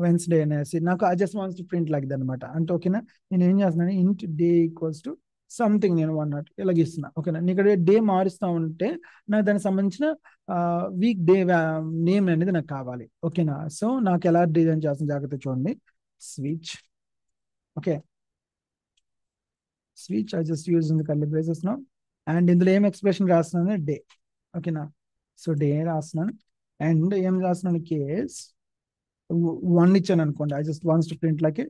వెన్స్డే అనేసి, నాకు I just wants to print like that అనమాట. అంటే ఓకేనా, నేను ఏం చేస్తున్నాను, ఇంట్ డే ఈక్వల్స్ టు సంథింగ్, నేను 1 ఇలాగ ఇస్తున్నా. ఓకేనా, నేను ఇక్కడ డే మారుస్తా ఉంటే నాకు దానికి సంబంధించిన వీక్ డే నేమ్ అనేది నాకు కావాలి. ఓకేనా, సో నాకు ఎలా డిజైన్ చేస్తున్న జాగ్రత్త చూడండి. Switch, okay, switch I just using the curly braces now. And ఇందులో ఏం ఎక్స్ప్రెషన్ రాస్తున్నాను, డే. ఓకేనా, సో డే రాస్తున్నాను. అండ్ ఏం రాస్తున్నాను, కేస్ 1 ఇచ్చాను అనుకోండి. I just wants to print like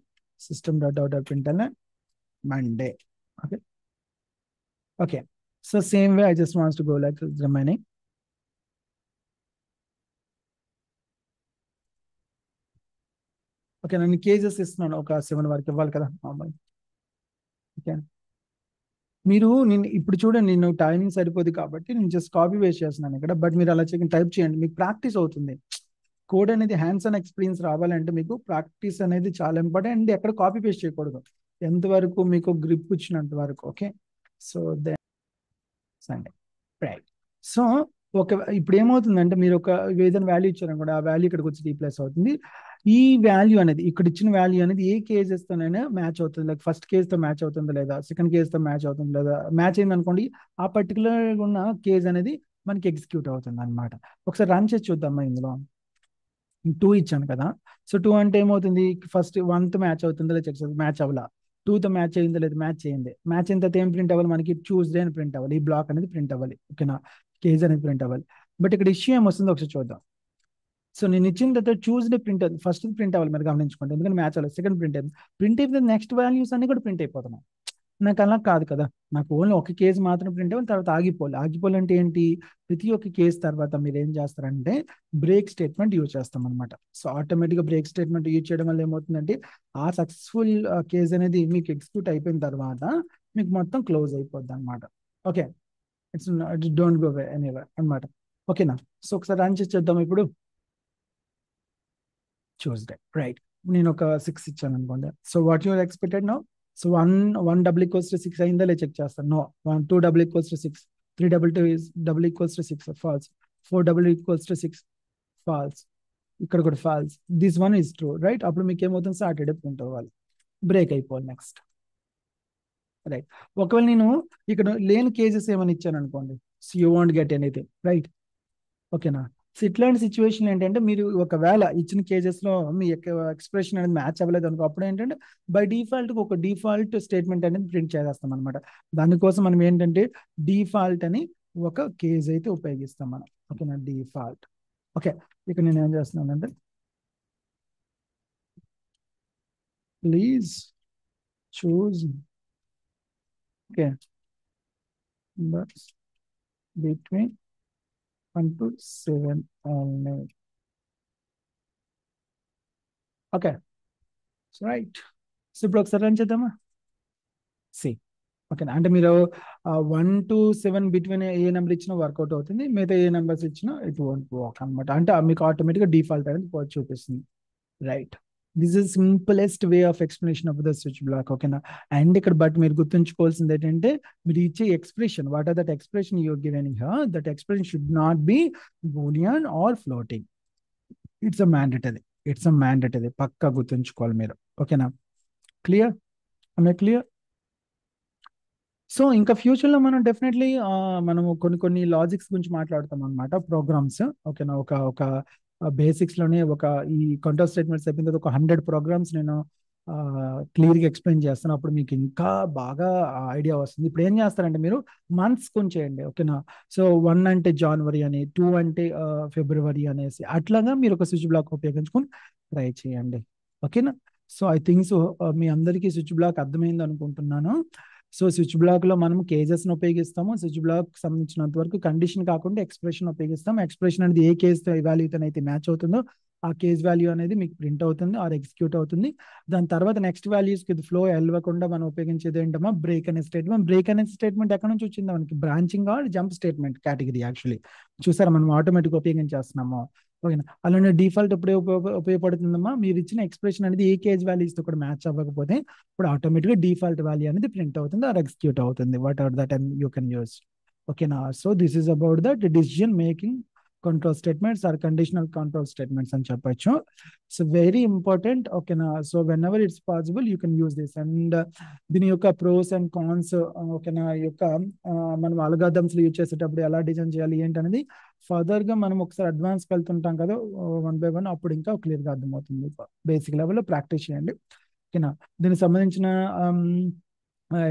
system dot out print అనే Monday. Okay, okay, so same way I just wants to go like remaining. Okay, నేను కేజెస్ ఇస్తున్నాను, ఒక 7 వరకు ఇవ్వాలి కదా నార్మల్. ఓకే, మీరు నేను ఇప్పుడు చూడండి, నేను టైమింగ్ సరిపోదు కాబట్టి నేను జస్ట్ కాపీ పేస్ట్ చేస్తున్నాను ఇక్కడ. బట్ మీరు అలా చేయకుండా టైప్ చేయండి, మీకు ప్రాక్టీస్ అవుతుంది. కోడ్ అనేది హ్యాండ్స్ ఆన్ ఎక్స్పీరియన్స్ రావాలంటే మీకు ప్రాక్టీస్ అనేది చాలా ఇంపార్టెంట్. అండ్ ఎక్కడ కాపీ పేస్ట్ చేయకూడదు, ఎంతవరకు మీకు గ్రిప్ ఇచ్చినంత వరకు. Okay, so Sunday right. So ఒక ఇప్పుడు ఏమవుతుందంటే మీరు ఒక ఏదైనా వాల్యూ ఇచ్చారు కూడా, ఆ వాల్యూ ఇక్కడికి వచ్చి రీప్లేస్ అవుతుంది. ఈ వాల్యూ అనేది, ఇక్కడ ఇచ్చిన వాల్యూ అనేది ఏ కేజెస్ తోనైనా మ్యాచ్ అవుతుంది. లైక్ ఫస్ట్ కేజ్ తో మ్యాచ్ అవుతుందా లేదా, సెకండ్ కేజ్ తో మ్యాచ్ అవుతుంది లేదా, మ్యాచ్ అయింది అనుకోండి, ఆ పర్టికులర్ ఉన్న కేజ్ అనేది మనకి ఎగ్జిక్యూట్ అవుతుంది అనమాట. ఒకసారి రన్ చేసి చూద్దామా. ఇందులో 2 ఇచ్చాను కదా, సో 2 అంటే ఏమవుతుంది, ఫస్ట్ 1 తో మ్యాచ్ అవుతుందా లేదా చెక్ చేయాలి, మ్యాచ్ అవ్వాల. 2 తో మ్యాచ్ అయిందా లేదా, మ్యాచ్ చేయండి. మ్యాచ్ అయిన తర్వాత ఏం ప్రింట్ అవ్వాలి మనకి, ట్యూస్డే అని ప్రింట్ అవ్వాలి. ఈ బ్లాక్ అనేది ప్రింట్ అవ్వాలి. ఓకేనా, కేజ్ అనేది ప్రింట్ అవ్వాలి. బట్ ఇక్కడ ఇష్యూ ఏం వస్తుందో ఒకసారి చూద్దాం. సో నేను ఇచ్చిన తర్వాత ట్యూస్డే ప్రింట్ అవుతుంది, ఫస్ట్ ప్రింట్ అవ్వాలి, మీరు గమనించుకోండి, ఎందుకంటే మ్యాచ్ అవ్వాలి. సెకండ్ ప్రింట్ అయింది, ప్రింట్ అయిపోతే నెక్స్ట్ వాల్యూస్ అన్ని కూడా ప్రింట్ అయిపోతున్నాయి. నాకు అలా కాదు కదా, నాకు ఓన్లీ ఒక కేసు మాత్రం ప్రింట్ అవ్వాలి, తర్వాత ఆగిపోవాలి. ఆగిపోవాలి అంటే ఏంటి, ప్రతి ఒక్క కేసు తర్వాత మీరు ఏం చేస్తారంటే బ్రేక్ స్టేట్మెంట్ యూజ్ చేస్తాం అనమాట. సో ఆటోమేటిక్గా బ్రేక్ స్టేట్మెంట్ యూజ్ చేయడం వల్ల ఏమవుతుందంటే ఆ సక్సెస్ఫుల్ కేసు అనేది మీకు ఎగ్జిక్యూట్ అయిపోయిన తర్వాత మీకు మొత్తం క్లోజ్ అయిపోద్ది అనమాట. Okay, it's don't go anywhere అనమాట. ఓకేనా. సో ఒకసారి రన్ చేసి చేద్దాం ఇప్పుడు. Tuesday right. నేను ఒక 6 ఇచ్చాను అనుకోండి. So what your expected no. So one double equals to 6 అయిందా లే చెక్ చేస్తాను. No. 2 double equals to 6, 3 double equals to 6 false, 4 double equals to 6 false, ఇక్కడ కూడా false. This one is true right. అప్పుడు మీకు ఏమవుతుంది, సాటర్డే ప్రింట్ అవ్వాలి, బ్రేక్ అయిపోవాలి నెక్స్ట్ రైట్. ఒకవేళ నేను ఇక్కడ లేని కేసెస్ ఏమైనా ఇచ్చాను అనుకోండి, so you want get anything right. ఓకేనా. సో ఇట్లాంటి సిచ్యువేషన్ ఏంటంటే మీరు ఒకవేళ ఇచ్చిన కేజెస్ లో మీ యొక్క ఎక్స్ప్రెషన్ అనేది మ్యాచ్ అవ్వలేదు అనుకో, అప్పుడు ఏంటంటే బై డిఫాల్ట్ ఒక డిఫాల్ట్ స్టేట్మెంట్ అనేది ప్రింట్ చేసేస్తాం అనమాట. దానికోసం మనం ఏంటంటే డిఫాల్ట్ అని ఒక కేజ్ అయితే ఉపయోగిస్తాం మనం. ఓకేనా, డిఫాల్ట్. ఓకే, ఇక నేను ఏం చేస్తున్నానంటే please choose okay between 1 to 7 only. Okay right. So ఇప్పుడు ఒకసారి రన్ చేద్దామా. సి ఓకేనా, అంటే మీరు 1 to 7 బిట్వీన్ ఏ నెంబర్ ఇచ్చినా వర్కౌట్ అవుతుంది, మిగతా ఏ నెంబర్స్ ఇచ్చినా ఇట్ వోంట్ వర్క్ అనమాట. అంటే మీకు ఆటోమేటిక్గా డిఫాల్ట్ అనేది చూపిస్తుంది right. This is simplest way of explanation of the switch block. ఓకేనా. అండ్ ఇక్కడ బట్ మీరు గుర్తుంచుకోవాల్సింది ఏంటంటే మీరు ఇచ్చే expression, what are that expression your given here, that expression should not be Boolean or floating. It's a mandatory, it's a mandatory, పక్కా గుర్తుంచుకోవాలి మీరు. ఓకేనా, క్లియర్, క్లియర్. సో ఇంకా ఫ్యూచర్లో మనం డెఫినెట్లీ మనము కొన్ని లాజిక్స్ గురించి మాట్లాడతాం అనమాట, ప్రోగ్రామ్స్. ఓకేనా, ఒక బేసిక్స్ లోనే ఒక ఈ కంట్రోల్ స్టేట్మెంట్స్ అయిపోయిన తర్వాత ఒక 100 ప్రోగ్రామ్స్ నేను క్లియర్గా ఎక్స్ప్లెయిన్ చేస్తాను. అప్పుడు మీకు ఇంకా బాగా ఐడియా వస్తుంది. ఇప్పుడు ఏం చేస్తారంటే మీరు మంత్స్ కొంచెం చేయండి. ఓకేనా. సో 1 అంటే జనవరి అని, 2 అంటే ఫిబ్రవరి అనేసి, అట్లాగా మీరు ఒక స్విచ్ బ్లాక్ ఉపయోగించుకొని ట్రై చేయండి. ఓకేనా. సో ఐ థింక్ సో మీ అందరికీ స్విచ్ బ్లాక్ అర్థమైంది అనుకుంటున్నాను. సో స్విచ్ బ్లాక్ లో మనం కేజెస్ ని ఉపయోగిస్తాము. స్విచ్ బ్లాక్ సంబంధించినంత వరకు కండిషన్ కాకుండా ఎక్స్ప్రెషన్ ఉపయోగిస్తాం. ఎక్స్ప్రెషన్ అనేది ఏ కేస్ వాల్యూతో అయితే మ్యాచ్ అవుతుందో ఆ కేస్ వాల్యూ అనేది మీకు ప్రింట్ అవుతుంది ఆర్ ఎగ్జిక్యూట్ అవుతుంది. దాని తర్వాత నెక్స్ట్ వాల్యూస్ కి ఫ్లో వెళ్ళకుండా మనం ఉపయోగించేది ఏంటమ్మా, బ్రేక్ అనే స్టేట్మెంట్. బ్రేక్ అనే స్టేట్మెంట్ ఎక్కడ నుంచి వచ్చింది మనకి, branching or jump statement category actually. చూసారా మనం ఆటోమేటిక్ ఉపయోగించేస్తున్నాము. ఓకేనా. అలానే డిఫాల్ట్ ఎప్పుడే ఉపయోగపడుతుందమ్మా, మీరు ఇచ్చిన ఎక్స్ప్రెషన్ అనేది ఏ కేజ్ వాల్యూస్ తో కూడా మ్యాచ్ అవ్వకపోతే ఇప్పుడు ఆటోమేటిక్గా డిఫాల్ట్ వాల్యూ అనేది ప్రింట్ అవుతుంది ఆర్ ఎగ్జిక్యూట్ అవుతుంది, whatever that and you can use. ఓకేనా. So this is about that decision making control statements or conditional control statements అని చెప్పొచ్చు. So very important. ఓకేనా. So whenever it's possible you can use this. And దీని యొక్క ప్రోస్ అండ్ కాన్స్, ఓకేనా, ఈ యొక్క మనం అల్గారిథమ్స్ యూజ్ చేసేటప్పుడు ఎలా డిజైన్ చేయాలి ఏంటనేది ఫర్దర్ గా మనం ఒకసారి అడ్వాన్స్ వెళ్తుంటాం కదా 1 by 1, అప్పుడు ఇంకా క్లియర్ గా అర్థమవుతుంది. బేసిక్ లెవెల్లో ప్రాక్టీస్ చేయండి. ఓకేనా. దీనికి సంబంధించిన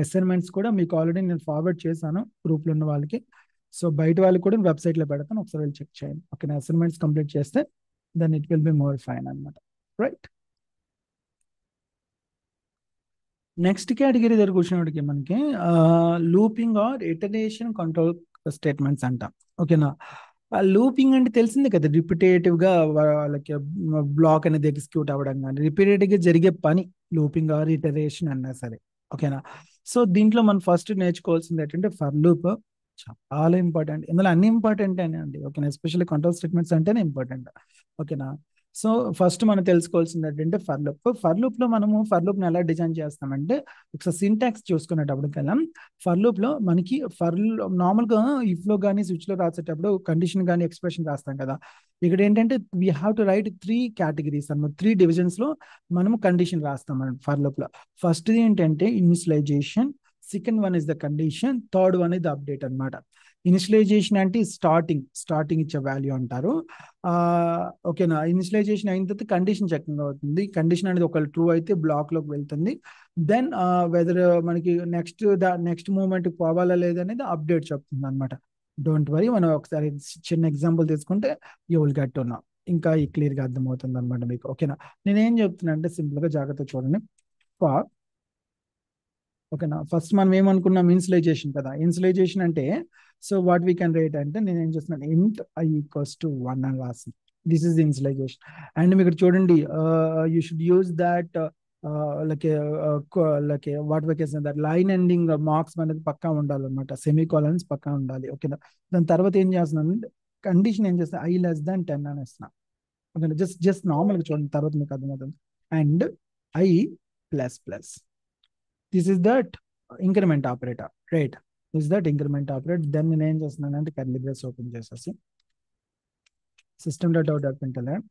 అసైన్మెంట్స్ కూడా మీకు ఆల్రెడీ నేను ఫార్వర్డ్ చేశాను గ్రూప్లో ఉన్న వాళ్ళకి. సో బయట వాళ్ళకి కూడా వెబ్సైట్లో పెడతాను, ఒకసారి వెళ్ళి చెక్ చేయండి. ఓకేనా. అసైన్మెంట్స్ కంప్లీట్ చేస్తే then it will be more fine అనమాట. రైట్. నెక్స్ట్ కేటగిరీ దగ్గర కూర్చున్నప్పటికి మనకి looping or iteration control statements అంట. ఓకేనా. లూపింగ్ అంటే తెలిసిందే కదా, రిపిటేటివ్ గా వాళ్ళకి బ్లాక్ అనేది ఎగ్జిక్యూట్ అవ్వడం కానీ రిపీటెడ్ గా జరిగే పని లూపింగ్ ఆర్ ఇటరేషన్ అన్నా సరే. ఓకేనా. సో దీంట్లో మనం ఫస్ట్ నేర్చుకోవాల్సింది ఏంటంటే ఫర్ లూప్ చాలా ఇంపార్టెంట్. ఇందులో అన్ని ఇంపార్టెంట్ అండి. ఓకేనా. ఎస్పెషల్లీ కంట్రోల్ స్టేట్మెంట్స్ అంటేనే ఇంపార్టెంట్. ఓకేనా. సో ఫస్ట్ మనం తెలుసుకోవాల్సింది ఏంటంటే ఫర్ లూప్. ఫర్ లూప్ లో మనము ఫర్ లూప్ ని ఎలా డిజైన్ చేస్తామంటే ఒకసారి సింటాక్స్ చూసుకునేటప్పటికల్లా ఫర్ లూప్ లో మనకి నార్మల్ గా ఇఫ్ లో కానీ స్విచ్ లో రాసేటప్పుడు కండిషన్ కానీ ఎక్స్ప్రెషన్ రాస్తాం కదా. ఇక్కడ ఏంటంటే we have to write 3 categories అన్నమాట, 3 డివిజన్స్ లో మనము కండిషన్ రాస్తాం ఫర్ లూప్ లో. ఫస్ట్ ఏంటంటే initialization, second one is the condition, third one is the update అనమాట. ఇనిషియలైజేషన్ అంటే స్టార్టింగ్ ఇచ్చే వాల్యూ అంటారు. ఓకేనా. ఇనిషియలైజేషన్ అయిన తర్వాత కండిషన్ చెకింగ్ అవుతుంది. కండిషన్ అనేది ఒకవేళ ట్రూ అయితే బ్లాక్ లోకి వెళ్తుంది. దెన్ వెదర్ మనకి నెక్స్ట్ మూమెంట్ పోవాలా లేదనేది అప్డేట్ చెప్తుంది అనమాట. డోంట్ వరీ, మనం ఒకసారి చిన్న ఎగ్జాంపుల్ తీసుకుంటే you will get to know, ఇంకా క్లియర్ గా అర్థమవుతుంది అనమాట మీకు. ఓకేనా. నేనేం చెప్తున్నా అంటే సింపుల్ గా జాగ్రత్త చూడండి. ఫర్ ఓకేనా, ఫస్ట్ మనం ఏమనుకున్నాం, ఇన్సులైజేషన్ కదా. ఇన్సులైజేషన్ అంటే so what we can right అంటే నేను ఏం చేస్తున్నాను, ఇంట్ ఐ ఈక్వల్స్ టు 1 అని రాసింది. This is ఇన్సులైజేషన్. అండ్ మీరు చూడండి, you should use that like what we can that line ending marks అనేది పక్కా ఉండాలన్నమాట, సెమీ కాలన్స్ పక్కా ఉండాలి. ఓకేనా. దాని తర్వాత ఏం చేస్తున్నాను, కండిషన్ ఏం చేస్తా, ఐ లెస్ దాన్ 10 అని ఇస్తున్నా. ఓకే, జస్ట్ నార్మల్గా చూడండి, తర్వాత మీకు అర్థమవుతుంది. And I plus plus, this is that increment operator, right? Is that increment operator. Then నేను ఏం చేస్తున్నాను అంటే కర్లీ బ్రేస్ ఓపెన్ చేసేసి system dot out dot println,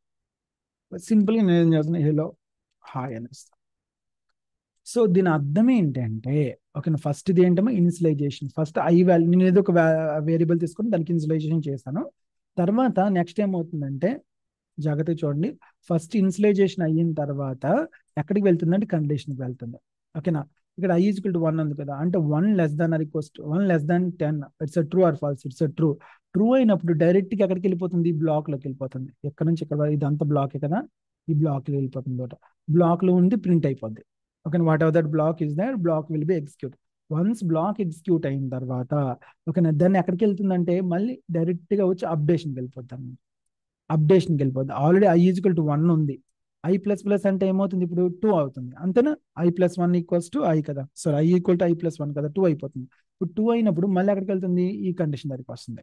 సింపుల్గా నేను ఏం చేస్తున్నాను, హలో హాయ్ అని ఇస్తాను. సో దీని అర్థం ఏంటంటే, ఓకే, ఫస్ట్ ఇది ఏంటమ్మా, ఇనిషియలైజేషన్. ఫస్ట్ ఐ వాల్యూ నేను ఏదో ఒక వేరియబుల్ తీసుకొని దానికి ఇనిషియలైజేషన్ చేశాను. తర్వాత నెక్స్ట్ ఏమవుతుందంటే, జాగ్రత్తగా చూడండి, ఫస్ట్ ఇనిషియలైజేషన్ అయిన తర్వాత ఎక్కడికి వెళ్తుందంటే కండిషన్కి వెళ్తుంది. ఓకేనా? ఇక్కడ ఐ ఈక్వల్ టు 1 ఉంది కదా, అంటే 1 less than or equals to 1 less than 10, it's true or false, it's true. True అయినప్పుడు డైరెక్ట్ గా ఎక్కడికి వెళ్ళిపోతుంది, బ్లాక్ లోకి వెళ్ళిపోతుంది. ఎక్కడ నుంచి ఇక్కడ ఇదంతా బ్లాకే కదా, ఈ బ్లాక్ లో వెళ్ళిపోతుంది. బ్లాక్ లో ఉంది ప్రింట్ అయిపోద్ది. Okay, whatever that block is there, block will be execute. Once block execute అయిన తర్వాత, ఓకేనా, దాన్ని ఎక్కడికి వెళ్తుందంటే మళ్ళీ డైరెక్ట్ గా వచ్చి అప్డేషన్కి వెళ్ళిపోతాం. అప్డేషన్కి వెళ్ళిపోద్ది. ఆల్రెడీ ఐ ఈక్వల్ టు 1 ఉంది, ఐ ప్లస్ ప్లస్ అంటే ఏమవుతుంది, ఇప్పుడు 2 అవుతుంది, అంతేనా? I plus 1 equals to I కదా, so I equal to I plus 1 కదా, 2 అయిపోతుంది. ఇప్పుడు 2 అయినప్పుడు మళ్ళీ ఎక్కడికి వెళ్తుంది, ఈ కండిషన్ దగ్గరికి వస్తుంది.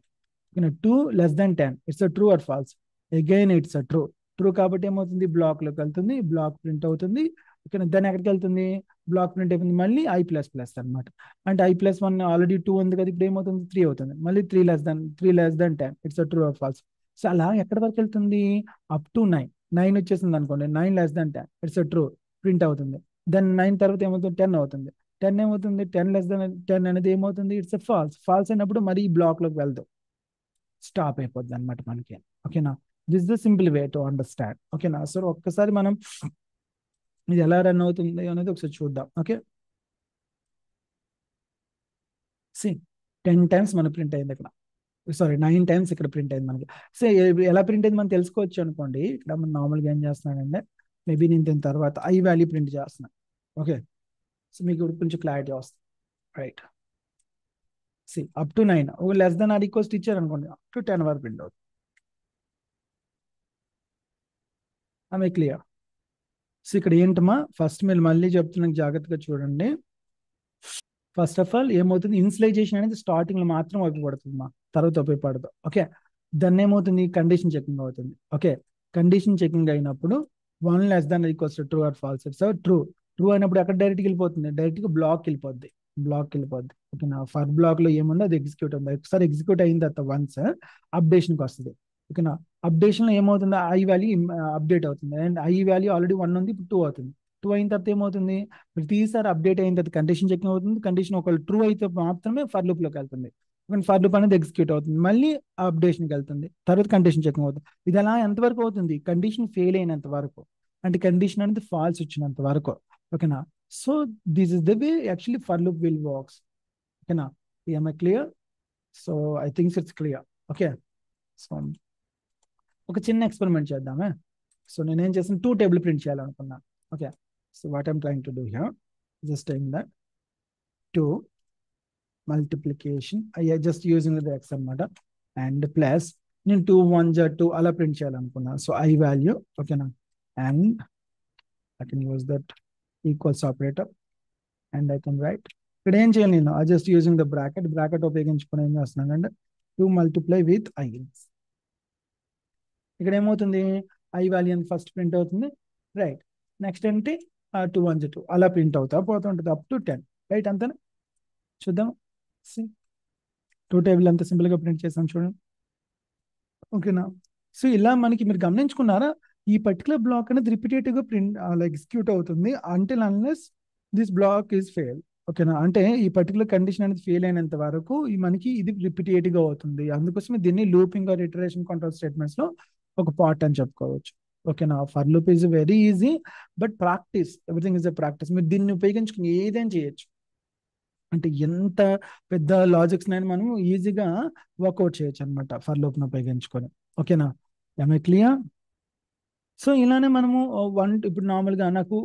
2 less than 10, it's true or false, again it's true. True కాబట్టి ఏమవుతుంది, బ్లాక్ లోకి వెళ్తుంది, బ్లాక్ ప్రింట్ అవుతుంది. ఓకే, దాన్ని ఎక్కడికి వెళ్తుంది, బ్లాక్ ప్రింట్ అయిపోయింది, మళ్ళీ ఐ ప్లస్ ప్లస్ అనమాట. అంటే ఐ ప్లస్ 1 ఆల్రెడీ 2 ఉంది కదా, ఇప్పుడు ఏమవుతుంది, 3 అవుతుంది, మళ్ళీ 3 less than 10, it's true or false. So అలా ఎక్కడి వరకు వెళ్తుంది, అప్ టు 9 వచ్చేసింది అనుకోండి, 9 less than 10, it's true, print అవుతుంది. దెన్ 9 తర్వాత ఏమవుతుంది, 10 అవుతుంది. 10 ఏమవుతుంది, 10 లెస్ దాన్ 10 అనేది ఏమవుతుంది, ఇట్స్ ఫాల్స్. ఫాల్స్ అయినప్పుడు మరి ఈ బ్లాక్ లోకి వెళ్దాం, స్టాప్ అయిపోద్ది అనమాట మనకి. ఓకేనా? This the simple way to understand. ఓకేనా? సో ఒక్కసారి మనం ఇది ఎలా రన్ అవుతుంది అనేది ఒకసారి చూద్దాం. ఓకే, సి 10 టైమ్స్ మన ప్రింట్ అయింది ఇక్కడ, సారీ 9 టైమ్స్ ఇక్కడ ప్రింట్ అయింది మనకి. సో ఎలా ప్రింట్ అయింది మనం తెలుసుకోవచ్చు అనుకోండి. ఇక్కడ మనం నార్మల్గా ఏం చేస్తున్నానంటే, మేబీ నేను దీని తర్వాత ఐ వాల్యూ ప్రింట్ చేస్తున్నాను. ఓకే, సో మీకు ఇప్పుడు కొంచెం క్లారిటీ వస్తుంది, రైట్? సి అప్ టు 9, ఒక లెస్ దెన్ ఆర్ ఈక్వల్స్ ఇచ్చారు అనుకోండి, అప్ టు 10 వరకు ప్రింట్ అవుతుంది. ఆమె క్లియర్? సో ఇక్కడ ఏంటమ్మా, ఫస్ట్ మీరు మళ్ళీ చెప్తున్నాను, జాగ్రత్తగా చూడండి. ఫస్ట్ ఆఫ్ ఆల్ ఏమవుతుంది, ఇనిషియలైజేషన్ అనేది స్టార్టింగ్ లో మాత్రం ఉపయోగపడుతుంది మా, తర్వాత ఉపయోగపడదు. ఓకే, దాన్ని ఏమవుతుంది, కండిషన్ చెకింగ్ అవుతుంది. ఓకే, కండిషన్ చెకింగ్ అయినప్పుడు 1 less than equals true or false, it's true. True అయినప్పుడు ఎక్కడ డైరెక్ట్కి వెళ్ళిపోతుంది, డైరెక్ట్ గా బ్లాక్ వెళ్ళిపోద్ది, బ్లాక్ వెళ్ళిపోద్ది. ఓకేనా? ఫర్ బ్లాక్ లో ఏముందో అది ఎగ్జిక్యూట్ ఉంది, ఒకసారి ఎగ్జిక్యూట్ అయిన తర్వాత వన్స్ అప్డేషన్కి వస్తుంది. ఓకేనా? అప్డేషన్ లో ఏమవుతుంది, ఐ వాల్యూ అప్డేట్ అవుతుంది, అండ్ ఐ వాల్యూ ఆల్రెడీ 1 ఉంది, ఇప్పుడు 2 అవుతుంది. 2 అయిన తర్వాత ఏమవుతుంది, ప్రతిసారి అప్డేట్ అయిన తర్వాత కండిషన్ చెకింగ్ అవుతుంది. కండిషన్ ఒకవేళ ట్రూ అయితే మాత్రమే ఫర్ లూప్ లోకి వెళ్తుంది. ఫర్ లూప్ అనేది ఎగ్జిక్యూట్ అవుతుంది, మళ్ళీ అప్డేషన్కి వెళ్తుంది, తర్వాత కండిషన్ చెకింగ్ అవుతుంది. ఇది అలా ఎంతవరకు అవుతుంది, కండిషన్ ఫెయిల్ అయినంత వరకు, అంటే కండిషన్ అనేది ఫాల్స్ వచ్చినంత వరకు. ఓకేనా? So this is the way actually for loop will works. ఓకేనా? I clear? So I thinks it's clear. Okay, so ఒక చిన్న ఎక్స్పెరిమెంట్ చేద్దామే. సో నేనేం చేస్తాను, 2 టేబుల్ ప్రింట్ చేయాలనుకున్నాను. Okay, so what I'm trying to do here, just trying that 2 multiplication, just using the X అనమాట, అండ్ ప్లస్ నేను 2 1 2 అలా ప్రింట్ చేయాలనుకున్నాను. సో ఐ వాల్యూ, ఓకేనా, and I can use that equals operator, and I can write. ఇక్కడ ఏం చేయాలి, నేను జస్ట్ యూజింగ్ ద బ్రాకెట్ ఉపయోగించుకొని ఏం చేస్తున్నాను అంటే 2 మల్టిప్లై విత్ ఐ. ఇక్కడ ఏమవుతుంది, ఐ వాల్యూ అని ఫస్ట్ ప్రింట్ అవుతుంది, రైట్? నెక్స్ట్ ఏంటి, 2 1 2 అలా ప్రింట్ అవుతా పోతుంటుంది అప్ టు 10, రైట్? అంతేనా? చూద్దాం. 2 టేబుల్ అంత సింపుల్ గా ప్రింట్ చేసాం చూడండి. ఓకేనా? సో ఇలా మనకి మీరు గమనించుకున్నారా, ఈ పర్టికులర్ బ్లాక్ అనేది రిపీటేటివ్ గా ప్రింట్ అలా ఎగ్జిక్యూట్ అవుతుంది until unless this block is fail. ఓకేనా? అంటే ఈ పర్టికులర్ కండిషన్ అనేది ఫెయిల్ అయినంత వరకు మనకి ఇది రిపీటేటివ్ గా అవుతుంది. అందుకోసమే దీన్ని looping or iteration control statements లో ఒక పార్ట్ అని చెప్పుకోవచ్చు. ఓకేనా? For loop is very easy, but practice, everything is a practice. మీరు దీన్ని ఉపయోగించుకుని ఏదైనా చేయొచ్చు, అంటే ఎంత పెద్ద లాజిక్స్ నైనా మనం ఈజీగా వర్కౌట్ చేయొచ్చు అనమాట ఫర్ లూప్ను ఉపయోగించుకొని. ఓకేనా? క్లియర్? సో ఇలానే మనము ఇప్పుడు నార్మల్గా నాకు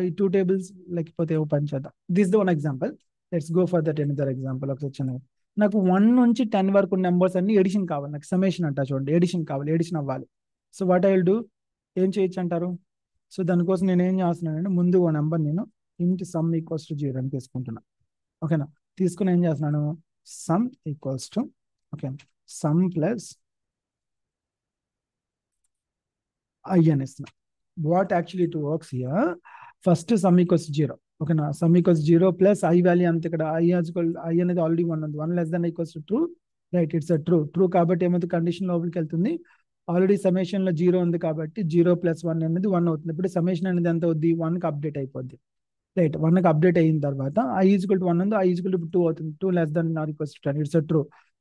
ఈ 2 టేబుల్స్ లేకపోతే ఓ పని చేద్దాం. This the one example, let's go for that another example. ఒకసారి చిన్నగా నాకు 1 నుంచి 10 వరకు నెంబర్స్ అన్ని ఎడిషన్ కావాలి, నాకు సమేషన్ అంటా చూడండి, ఎడిషన్ కావాలి, ఎడిషన్ అవ్వాలి. So what I will do, ఏం చేయొచ్చు అంటారు? సో దానికోసం నేను ఏం చేస్తున్నానంటే, ముందు ఓ నెంబర్ నేను ఇంటి సమ్ ఈక్వల్స్ టు 0 అని తీసుకుంటున్నాను. ఓకేనా? తీసుకుని ఏం చేస్తున్నాను, some equals to, okay, sum plus I అని ఇస్తున్నా. What actually it works here, first some equals 0. ఓకేనా, some equals 0 plus I value అంత ఇక్కడ ఐ అనేది ఆల్రెడీ 1 ఉంది, 1 less than equals to true. Right, it's uh true కాబట్టి ఏమైతే కండిషన్ లోపలికి వెళ్తుంది. ఆల్రెడీ సమేషన్ లో 0 ఉంది కాబట్టి 0 ప్లస్ 1 అనేది 1 అవుతుంది. ఇప్పుడు సమేషన్ అనేది ఎంత అవుద్ది, 1 కి అప్డేట్ అయిపోద్ది. రైట్, 1 కి అప్డేట్ అయిన తర్వాత ఐ ఈక్వల్ టు 1 ఉంది, ఐ ఈక్వల్ టు 2 అవుతుంది. 2 less than or equals to 10, it's true.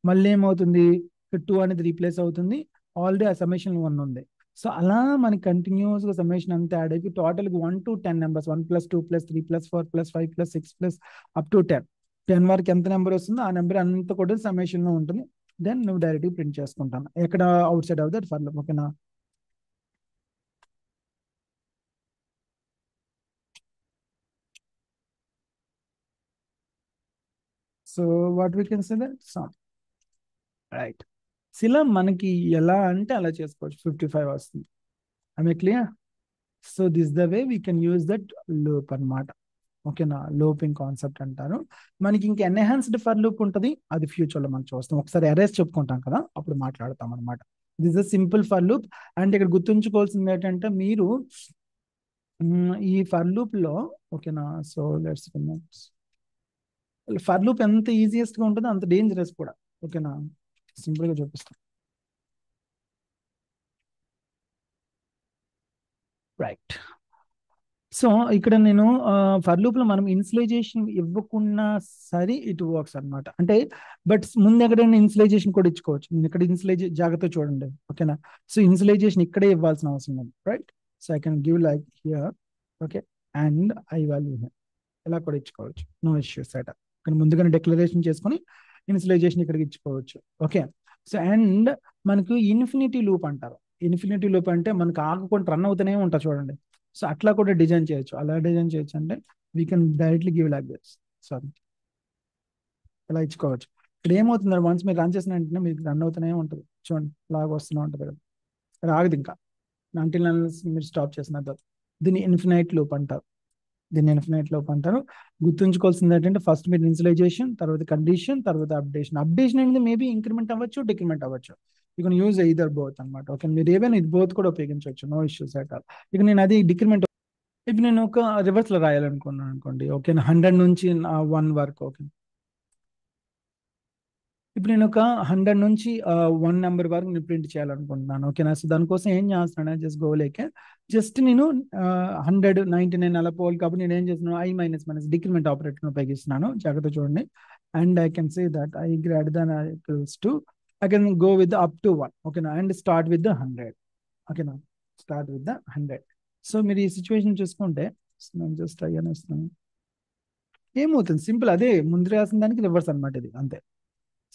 మళ్ళీ ఏమవుతుంది, 2 అనేది రీప్లేస్ అవుతుంది. ఆల్రెడీ ఆ సమేషన్ 1 ఉంది. సో అలా మనకి కంటిన్యూస్ గా సమేషన్ అంతా యాడ్ అయిపోయి total 1 to 10 numbers, 1 + 2 + 3 + 4 + 5 + 6 plus up to 10 వరకు ఎంత నెంబర్ వస్తుందో ఆ నెంబర్ అంతా కూడా సమేషన్ లో ఉంటుంది. దెన్ నువ్వు డైరెక్ట్ ప్రింట్ చేసుకుంటాను ఎక్కడ, outside of that for loop. ఓకేనా, so what we can say that sum. Right, ఇలా మనకి ఎలా అంటే అలా చేసుకోవచ్చు. 55 వస్తుంది. I clear. So this the way we can use that loop అన్నమాట. ఓకేనా, లూపింగ్ కాన్సెప్ట్ అంటారు. మనకి ఇంకా ఎన్హాన్స్డ్ ఫర్ లూప్ ఉంటుంది, అది ఫ్యూచర్ లో మనం చూస్తాం. ఒకసారి అరేస్ చెప్పుకుంటాం కదా, అప్పుడు మాట్లాడతాం అనమాట. This is simple for loop. And ఇక్కడ గుర్తుంచుకోవాల్సింది ఏంటంటే మీరు ఈ ఫర్ లూప్ లో, ఓకేనా, సో లెట్స్ ఫర్ లూప్ ఎంత ఈజియెస్ట్ గా ఉంటుందో అంత డేంజరస్ కూడా. ఓకేనా, సింపుల్ గా చూపిస్తాం. రైట్, సో ఇక్కడ నేను ఫర్ లూప్ లో మనం ఇన్సులైజేషన్ ఇవ్వకున్నా సరే ఇట్ వర్క్స్ అనమాట. అంటే బట్ ముందు ఎక్కడైనా ఇన్సులైజేషన్ కూడా ఇచ్చుకోవచ్చు. నేను ఇక్కడ జాగ్రత్త చూడండి. ఓకేనా, సో ఇన్సులైజేషన్ ఇక్కడే ఇవ్వాల్సిన అవసరం లేదు. Right, so I can give like here. Okay, and I value here ఇలా కూడా ఇచ్చుకోవచ్చు. నో ఇష్యూస్ అట. కానీ ముందుగానే డిక్లరేషన్ చేసుకొని ఇన్సులైజేషన్ ఇక్కడికి ఇచ్చుకోవచ్చు. ఓకే, సో అండ్ మనకు ఇన్ఫినిటీ లూప్ అంటారు. ఇన్ఫినిటీ లూప్ అంటే మనకు ఆగకుండా రన్ అవుతూనే ఉంటా చూడండి. సో అట్లా కూడా డిజైన్ చేయొచ్చు. అలా డిజైన్ చేయొచ్చు అంటే we can directly give like this. Sorry, ఇలా ఇచ్చుకోవచ్చు. ఇక్కడ ఏమవుతుంది, వన్స్ మీరు రన్ చేసిన వెంటనే మీకు రన్ అవుతూనే ఉంటుంది. చూడండి, లాగా వస్తూనే ఉంటుంది కదా, రాగదు ఇంకా అంటిల్ మీరు స్టాప్ చేసిన తర్వాత. దీన్ని ఇన్ఫినైట్ లూప్ అంటారు. దీన్ని ఇన్ఫినైట్ లూప్ అంటారు. గుర్తుంచుకోవాల్సింది ఏంటంటే ఫస్ట్ మీరు ఇన్సులైజేషన్, తర్వాత కండిషన్, తర్వాత అప్డేషన్. అప్డేషన్ అనేది మేబీ ఇంక్రిమెంట్ అవ్వచ్చు, డిక్రిమెంట్ అవ్వచ్చు. You can use either both అనమాట. ఓకే, మీరు ఏవైనా ఇది బోత్ కూడా ఉపయోగించవచ్చు. No issues at all. ఇక నేను అది డిక్రిమెంట్, ఇప్పుడు నేను ఒక రివర్స్ లో రాయాలనుకున్నాను అనుకోండి. ఓకే, 100 నుంచి 1 వరకు. ఓకే, ఇప్పుడు నేను ఒక 100 నుంచి 1 నెంబర్ వరకు నేను ప్రింట్ చేయాలనుకుంటున్నాను. ఓకేనా, సో దానికోసం ఏం చేస్తున్నాను, జస్ట్ గోలేకే జస్ట్ నేను 100, 99 అలా పోవాలి కాబట్టి నేను ఏం చేస్తున్నాను, I మైనస్ డిక్రిమెంట్ ఆపరేటర్ ఉపయోగిస్తున్నాను. జాగ్రత్త చూడండి. And I can say that I greater than equals to, I can go with up to 1. ఓకేనా, అండ్ స్టార్ట్ విత్ ద 100. ఓకేనా, స్టార్ట్ విత్ ద 100. సో మీరు ఈ సిచ్యువేషన్ చూసుకుంటే నేను జస్ట్ అయ్యాను ఇస్తున్నాను. ఏమవుతుంది, సింపుల్ అదే ముందు రాసిన దానికి రివర్స్ అనమాట ఇది, అంతే.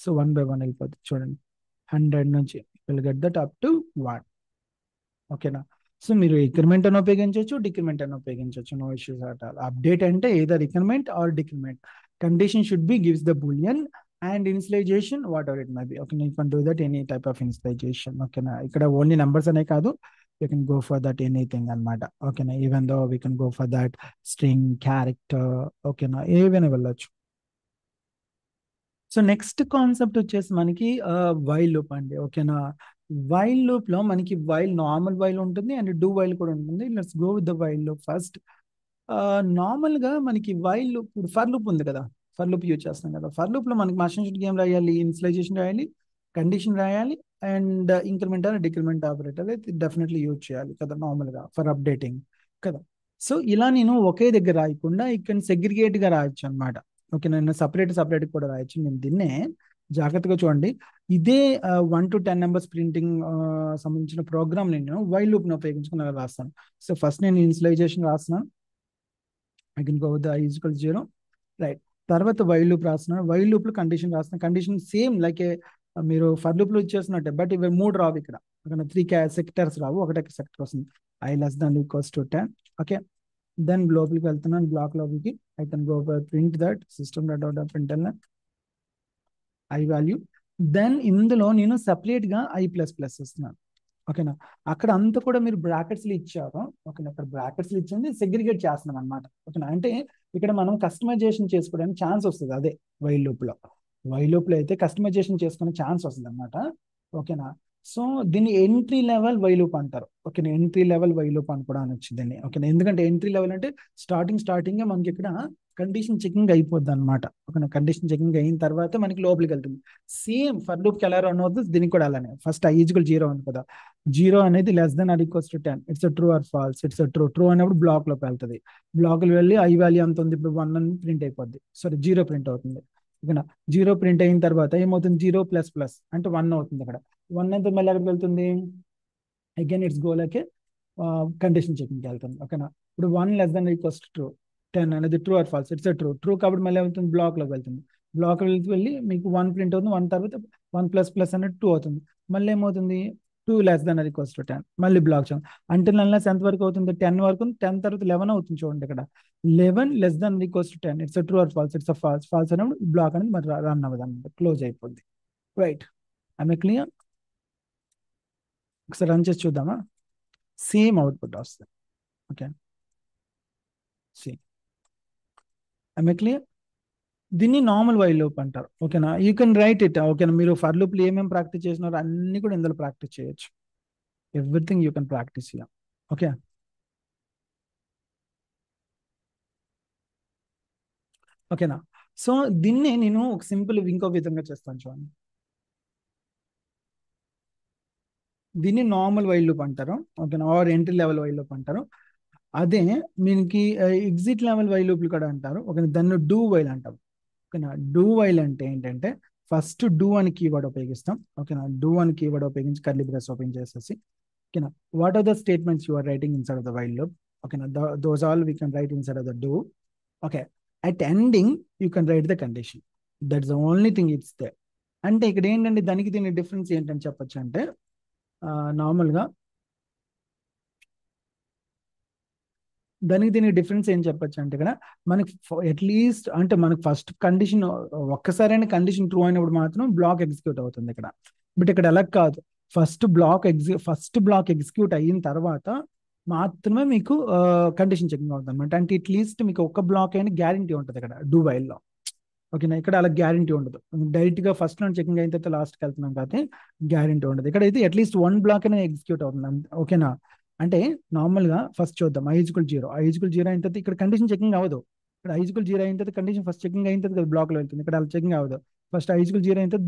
సో 1 by 1 అయిపోతుంది చూడండి. 100 నుంచి will get that up to 1. ఓకేనా, సో మీరు ఇంక్రిమెంట్ అని ఉపయోగించవచ్చు, డిక్రిమెంట్ అని ఉపయోగించవచ్చు. No issues at all. Update అంటే either increment or decrement. Condition should be gives the boolean, and initialization whatever it may be. Okay, you can do that any type of initialization. ఓకేనా, ఇక్కడ ఓన్లీ నెంబర్స్ అనే కాదు, you can go for that anything అనమాట. ఓకేనా, even though we can go for that string, character. ఓకేనా, ఏవైనా వెళ్ళొచ్చు. సో నెక్స్ట్ కాన్సెప్ట్ వచ్చేసి మనకి వైల్ లూప్ అండి. ఓకేనా, వైల్ లూప్ లో మనకి వైల్, నార్మల్ వైల్ ఉంటుంది అండ్ డూ వైల్ కూడా ఉంటుంది. Let's go with the while loop first. Normal గా మనకి వైల్ లూప్, ఇప్పుడు ఫర్ లూప్ ఉంది కదా, ఫర్ లూప్ యూజ్ చేస్తాం కదా. ఫర్ లూప్ లో మనకి మషన్ గేమ్ రాయాలి, ఇన్సులైజేషన్ రాయాలి, కండిషన్ రాయాలి, and increment and decrement operator అయితే డెఫినెట్లీ యూజ్ చేయాలి కదా, నార్మల్ గా ఫర్ అప్డేటింగ్ కదా. సో ఇలా నేను ఒకే దగ్గర రాయకుండా ఇక్కడ సెగ్రిగేట్ గా రాయొచ్చు అనమాట. ఓకే, నేను సపరేట్ కూడా రాయొచ్చు. నేను దీన్నే జాగ్రత్తగా చూడండి. ఇదే 1 to 10 నెంబర్స్ ప్రింటింగ్ సంబంధించిన ప్రోగ్రామ్ నేను వైల్ లూప్ ని ఉపయోగించుకుని రాస్తాను. సో ఫస్ట్ నేను ఇన్సులైజేషన్ రాస్తున్నాను. I can go with I equal 0. Right, తర్వాత వైల్ లూప్ రాస్తున్నాను. వైల్ లూప్ లో కండిషన్ రాస్తున్నాను. కండిషన్ సేమ్ లైక్ మీరు ఫర్ లూప్ లో ఇచ్చేస్తున్నట్టే, బట్ ఇవి 3 రావు ఇక్కడ. 3 సెక్టర్స్ రావు, ఒకటే సెక్టర్ వస్తుంది. I less than equals to 10. Okay, then లోపలికి వెళ్తున్నాను, బ్లాక్ లోపలికి. I can go print that system dot out print I value. Then ఇందులో నేను సెపరేట్ గా I++ ఇస్తున్నాను. ఓకేనా, అక్కడ అంతా కూడా మీరు బ్రాకెట్స్ లో ఇచ్చారు. ఓకేనా, అక్కడ బ్రాకెట్స్ లో ఇచ్చింది సెగ్రిగేట్ చేస్తున్నాం అనమాట. ఓకేనా, అంటే ఇక్కడ మనం కస్టమైజేషన్ చేసుకోవడానికి ఛాన్స్ వస్తుంది. అదే వైల్ లూప్ లో అయితే కస్టమైజేషన్ చేసుకునే ఛాన్స్ వస్తుంది అనమాట. ఓకేనా, సో దీన్ని ఎంట్రీ లెవెల్ వైలూప్ అంటారు. ఓకేనా, ఎంట్రీ లెవెల్ వైలూప్ అని కూడా అనొచ్చు దీన్ని. ఓకేనా, ఎందుకంటే ఎంట్రీ లెవెల్ అంటే స్టార్టింగ్ మనకి ఇక్కడ కండిషన్ చెకింగ్ అయిపోద్ది అనమాట. ఓకేనా, కండిషన్ చెకింగ్ అయిన తర్వాత మనకి లోపలికి వెళ్తుంది. సేమ్ ఫర్ లూప్ కి ఎలా రన్ అవుతుంది దీనికి కూడా అలానే. ఫస్ట్ i ఈజ్వల్ 0 ఉంది కదా, 0 అనేది less than or equals to 10, it's true or false, it's true. True అనేప్పుడు బ్లాక్ లోకి వెళ్తుంది. బ్లాక్ లో వెళ్ళి i వాల్యూ ఎంత ఉంది, ఇప్పుడు 1 అని ప్రింట్ అయిపోద్ది, సారీ 0 ప్రింట్ అవుతుంది. ఓకేనా, 0 ప్రింట్ అయిన తర్వాత ఏమవుతుంది, 0 ప్లస్ ప్లస్ అంటే 1 అవుతుంది. అక్కడ 1 అయితే మళ్ళీ ఎక్కడికి వెళ్తుంది, అగైన్ ఇట్స్ గోలకి కండిషన్ చెకింగ్కి వెళ్తుంది. ఓకేనా, ఇప్పుడు 1 less than equals to true, 10 అనేది true or false, it's true. True కాబట్టి మళ్ళీ వెళ్తుంది బ్లాక్ లోకి వెళ్తుంది. బ్లాక్ వెళ్ళి మీకు 1 ప్రింట్ అవుతుంది. 1 తర్వాత 1 ప్లస్ ప్లస్ అనేది 2 అవుతుంది. మళ్ళీ ఏమవుతుంది, 2 లెస్ దెన్ ఈక్వల్స్ టు 10, మళ్ళీ బ్లాక్ చేయండి. అంటే అన్లెస్ ఎంత వరకు అవుతుంది, 10 వరకు. 10 తర్వాత 11 అవుతుంది. చూడండి ఇక్కడ 11 less than equals to 10, it's true or false, it's false. False అనేప్పుడు బ్లాక్ అనేది మరి రన్ అవ్వదు అనమాట, క్లోజ్ అయిపోద్ది. Right, I clear. ఒకసారి రన్ చేసి చూద్దామా, సేమ్ అవుట్పుట్ వస్తుంది. Okay, same. I clear. దీన్ని నార్మల్ వైల్ లూప్ అంటారు. ఓకేనా, యూ కెన్ రైట్ ఇట్. ఓకేనా, మీరు ఫర్ లూప్ ఏమేమి ప్రాక్టీస్ చేసినారో అన్ని కూడా ఇందులో ప్రాక్టీస్ చేయొచ్చు. Everything you can practice here. Okay, ఓకేనా. సో దీన్ని నేను ఒక సింపుల్ ఇంకో విధంగా చేస్తాను చూడండి. దీన్ని నార్మల్ వైల్ లూప్ అంటారు. ఓకేనా, or entry level while loop అంటారు. అదే మీకు ఎగ్జిట్ లెవెల్ వైల్ లూప్లు కూడా అంటారు. ఓకే, దాన్ని డూ వైల్ అంటారు. ఓకేనా, డూ వైల్ అంటే ఏంటంటే ఫస్ట్ డూ అని కీవర్డ్ ఉపయోగిస్తాం. ఓకేనా, డూ అని కీవర్డ్ ఉపయోగించి కర్లీ బ్రేస్ ఓపెన్ చేసేసి, ఓకేనా, what are the statements you are writing inside of the while loop. ఓకేనా, those all we can write inside of the do. Okay, at ending you can write the condition. That's the only thing it's they. అంటే ఇక్కడ ఏంటంటే దానికి దీని డిఫరెన్స్ ఏంటని చెప్పొచ్చు అంటే, నార్మల్గా దీనికి డిఫరెన్స్ ఏం చెప్పొచ్చు అంటే, ఇక్కడ మనకి అట్లీస్ట్ అంటే మనకి ఫస్ట్ కండిషన్ ఒక్కసారైనా కండిషన్ ట్రూ అయినప్పుడు మాత్రం బ్లాక్ ఎగ్జిక్యూట్ అవుతుంది ఇక్కడ. బట్ ఇక్కడ ఎలా కాదు, ఫస్ట్ బ్లాక్ ఎగ్జిక్యూట్ అయిన తర్వాత మాత్రమే మీకు కండిషన్ చెకింగ్ అవుతుంది అనమాట. అంటే అట్లీస్ట్ మీకు ఒక బ్లాక్ అయినా గ్యారంటీ ఉంటుంది ఇక్కడ డూ వైల్లో. ఓకేనా, ఇక్కడ అలా గ్యారంటీ ఉండదు. డైరెక్ట్ గా ఫస్ట్ లో చెకింగ్ అయిన తర్వాత లాస్ట్కి వెళ్తున్నాం కాబట్టి గ్యారంటీ ఉండదు. ఇక్కడ అయితే అట్లీస్ట్ 1 బ్లాక్ అయినా ఎగ్జిక్యూట్ అవుతుంది. ఓకేనా, అంటే నార్మల్ గా ఫస్ట్ చూద్దాం. i=0, i=0 అయిన తర్వాత ఇక్కడ కండిషన్ చెకింగ్ అవ్వదు. ఇక్కడ i=0 అయిన తర్వాత కండిషన్ ఫస్ట్ చెకింగ్ అయిన తర్వాత బ్లాక్ లో వెళ్తుంది. ఇక్కడ అలా చెకింగ్ అవ్వదు. ఫస్ట్ i=0 అయిన తర్వాత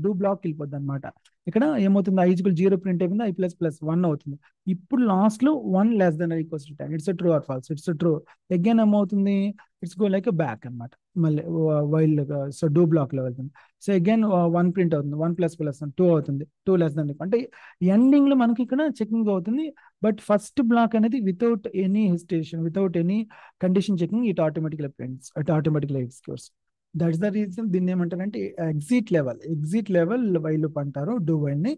డూ బ్లాక్ వెళ్ళిపోద్ది అనమాట. ఇక్కడ ఏమవుతుంది, i=0 ప్రింట్ అయిపోయింది, i ప్లస్ ప్లస్ 1 అవుతుంది. ఇప్పుడు లాస్ట్ లో 1 less than equals to 10, it's true or false, it's true. Again ఏమవుతుంది, ఇట్స్ గో లైక్ బ్యాక్ అనమాట. మళ్ళీ వైల్ సో డూ బ్లాక్ లో వెళ్తుంది. సో అగైన్ 1 ప్రింట్ అవుతుంది, 1 ప్లస్ ప్లస్ 2 అవుతుంది, 2 లెస్ దెన్. అంటే ఎండింగ్ లో మనకి ఇక్కడ చెకింగ్ అవుతుంది. బట్ ఫస్ట్ బ్లాక్ అనేది without any hesitation, without any condition checking, it automatically executes. That's the reason దీన్ని ఏమంటారంటే ఎగ్జిట్ లెవెల్ వైల్ లూప్ అంటారు డూ వైల్ ని.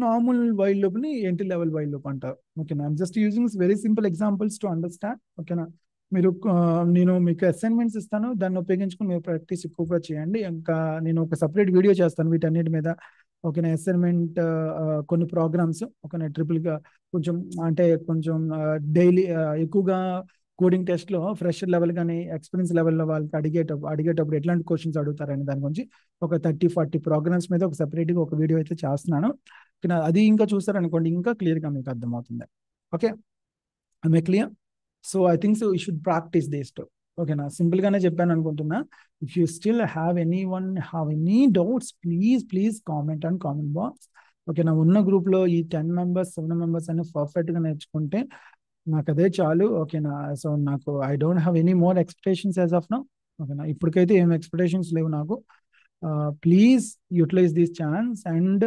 నార్మల్ వైల్ లూప్ ని ఎంట్రీ లెవెల్ వైల్ లూప్ అంటారు. ఓకేనా, I'm just using very simple examples to understand. ఓకేనా, మీరు నేను మీకు అసైన్మెంట్స్ ఇస్తాను, దాన్ని ఉపయోగించుకుని మీరు ప్రాక్టీస్ ఎక్కువగా చేయండి. ఇంకా నేను ఒక సపరేట్ వీడియో చేస్తాను వీటన్నిటి మీద. ఓకేనా, అసైన్మెంట్ కొన్ని ప్రోగ్రామ్స్, ఓకేనా, ట్రిపుల్గా కొంచెం అంటే కొంచెం డైలీ ఎక్కువగా కోడింగ్ టెస్ట్ లో ఫ్రెషర్ లెవెల్ కానీ ఎక్స్పీరియన్స్ లెవెల్లో వాళ్ళకి అడిగేటప్పుడు ఎట్లాంటి క్వశ్చన్స్ అడుగుతారని దాని గురించి ఒక 30-40 ప్రోగ్రామ్స్ మీద ఒక సపరేట్గా ఒక వీడియో అయితే చేస్తున్నాను. అది ఇంకా చూసారనుకోండి ఇంకా క్లియర్గా మీకు అర్థమవుతుంది. Okay, I clear. So I think so you should practice this to. ఓకేనా, సింపుల్ గానే చెప్పాను అనుకుంటున్నా. If you still have any doubts, please comment and comment box. ఓకేనా, ఉన్న గ్రూప్ లో ఈ 10 మెంబర్స్ 7 మెంబర్స్ అని పర్ఫెక్ట్ గా నేర్చుకుంటే నాకు అదే చాలు. ఓకేనా, సో నాకు I don't have any more expectations as of now. ఓకేనా, ఇప్పటికైతే ఏం ఎక్స్పెక్టేషన్స్ లేవు నాకు. Please utilize this chance. And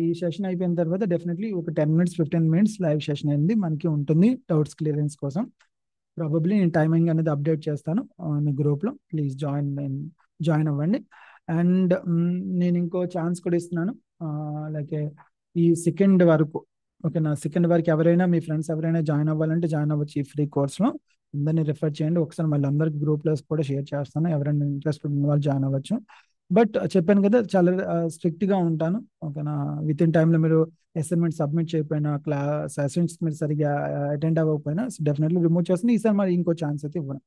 ఈ సెషన్ అయిపోయిన తర్వాత డెఫినెట్లీ ఒక 10 minutes 15 minutes లైవ్ సెషన్ అనేది మనకి ఉంటుంది డౌట్స్ క్లియరెన్స్ కోసం. ప్రాబబ్లీ నేను టైమింగ్ అనేది అప్డేట్ చేస్తాను మీ గ్రూప్లో. ప్లీజ్ జాయిన్ అవ్వండి. అండ్ నేను ఇంకో ఛాన్స్ కూడా ఇస్తున్నాను, లైక్ ఈ సెకండ్ వరకు. ఓకేనా, సెకండ్ వరకు ఎవరైనా మీ ఫ్రెండ్స్ ఎవరైనా జాయిన్ అవ్వాలంటే జాయిన్ అవ్వచ్చు ఈ ఫ్రీ కోర్స్లో. అందరినీ రిఫర్ చేయండి. ఒకసారి మళ్ళీ అందరికి గ్రూప్లో కూడా షేర్ చేస్తాను, ఎవరైనా ఇంట్రెస్ట్ ఉన్న వాళ్ళు జాయిన్ అవ్వచ్చు. బట్ చెప్పాను కదా చాలా స్ట్రిక్ట్గా ఉంటాను. ఓకేనా, విత్ ఇన్ టైంలో మీరు అసైన్మెంట్ సబ్మిట్ చేయకపోయినా, సెషన్స్ మీరు సరిగా అటెండ్ అవ్వకపోయినా డెఫినెట్లీ రిమూవ్ చేస్తుంది. ఈసారి మరి ఇంకో ఛాన్స్ అయితే ఇవ్వను.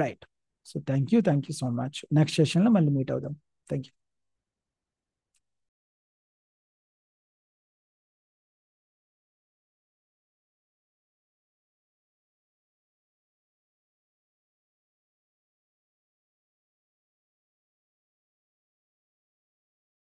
Right, so thank you so much. Next సెషన్లో మళ్ళీ మీట్ అవుదాం. Thank you.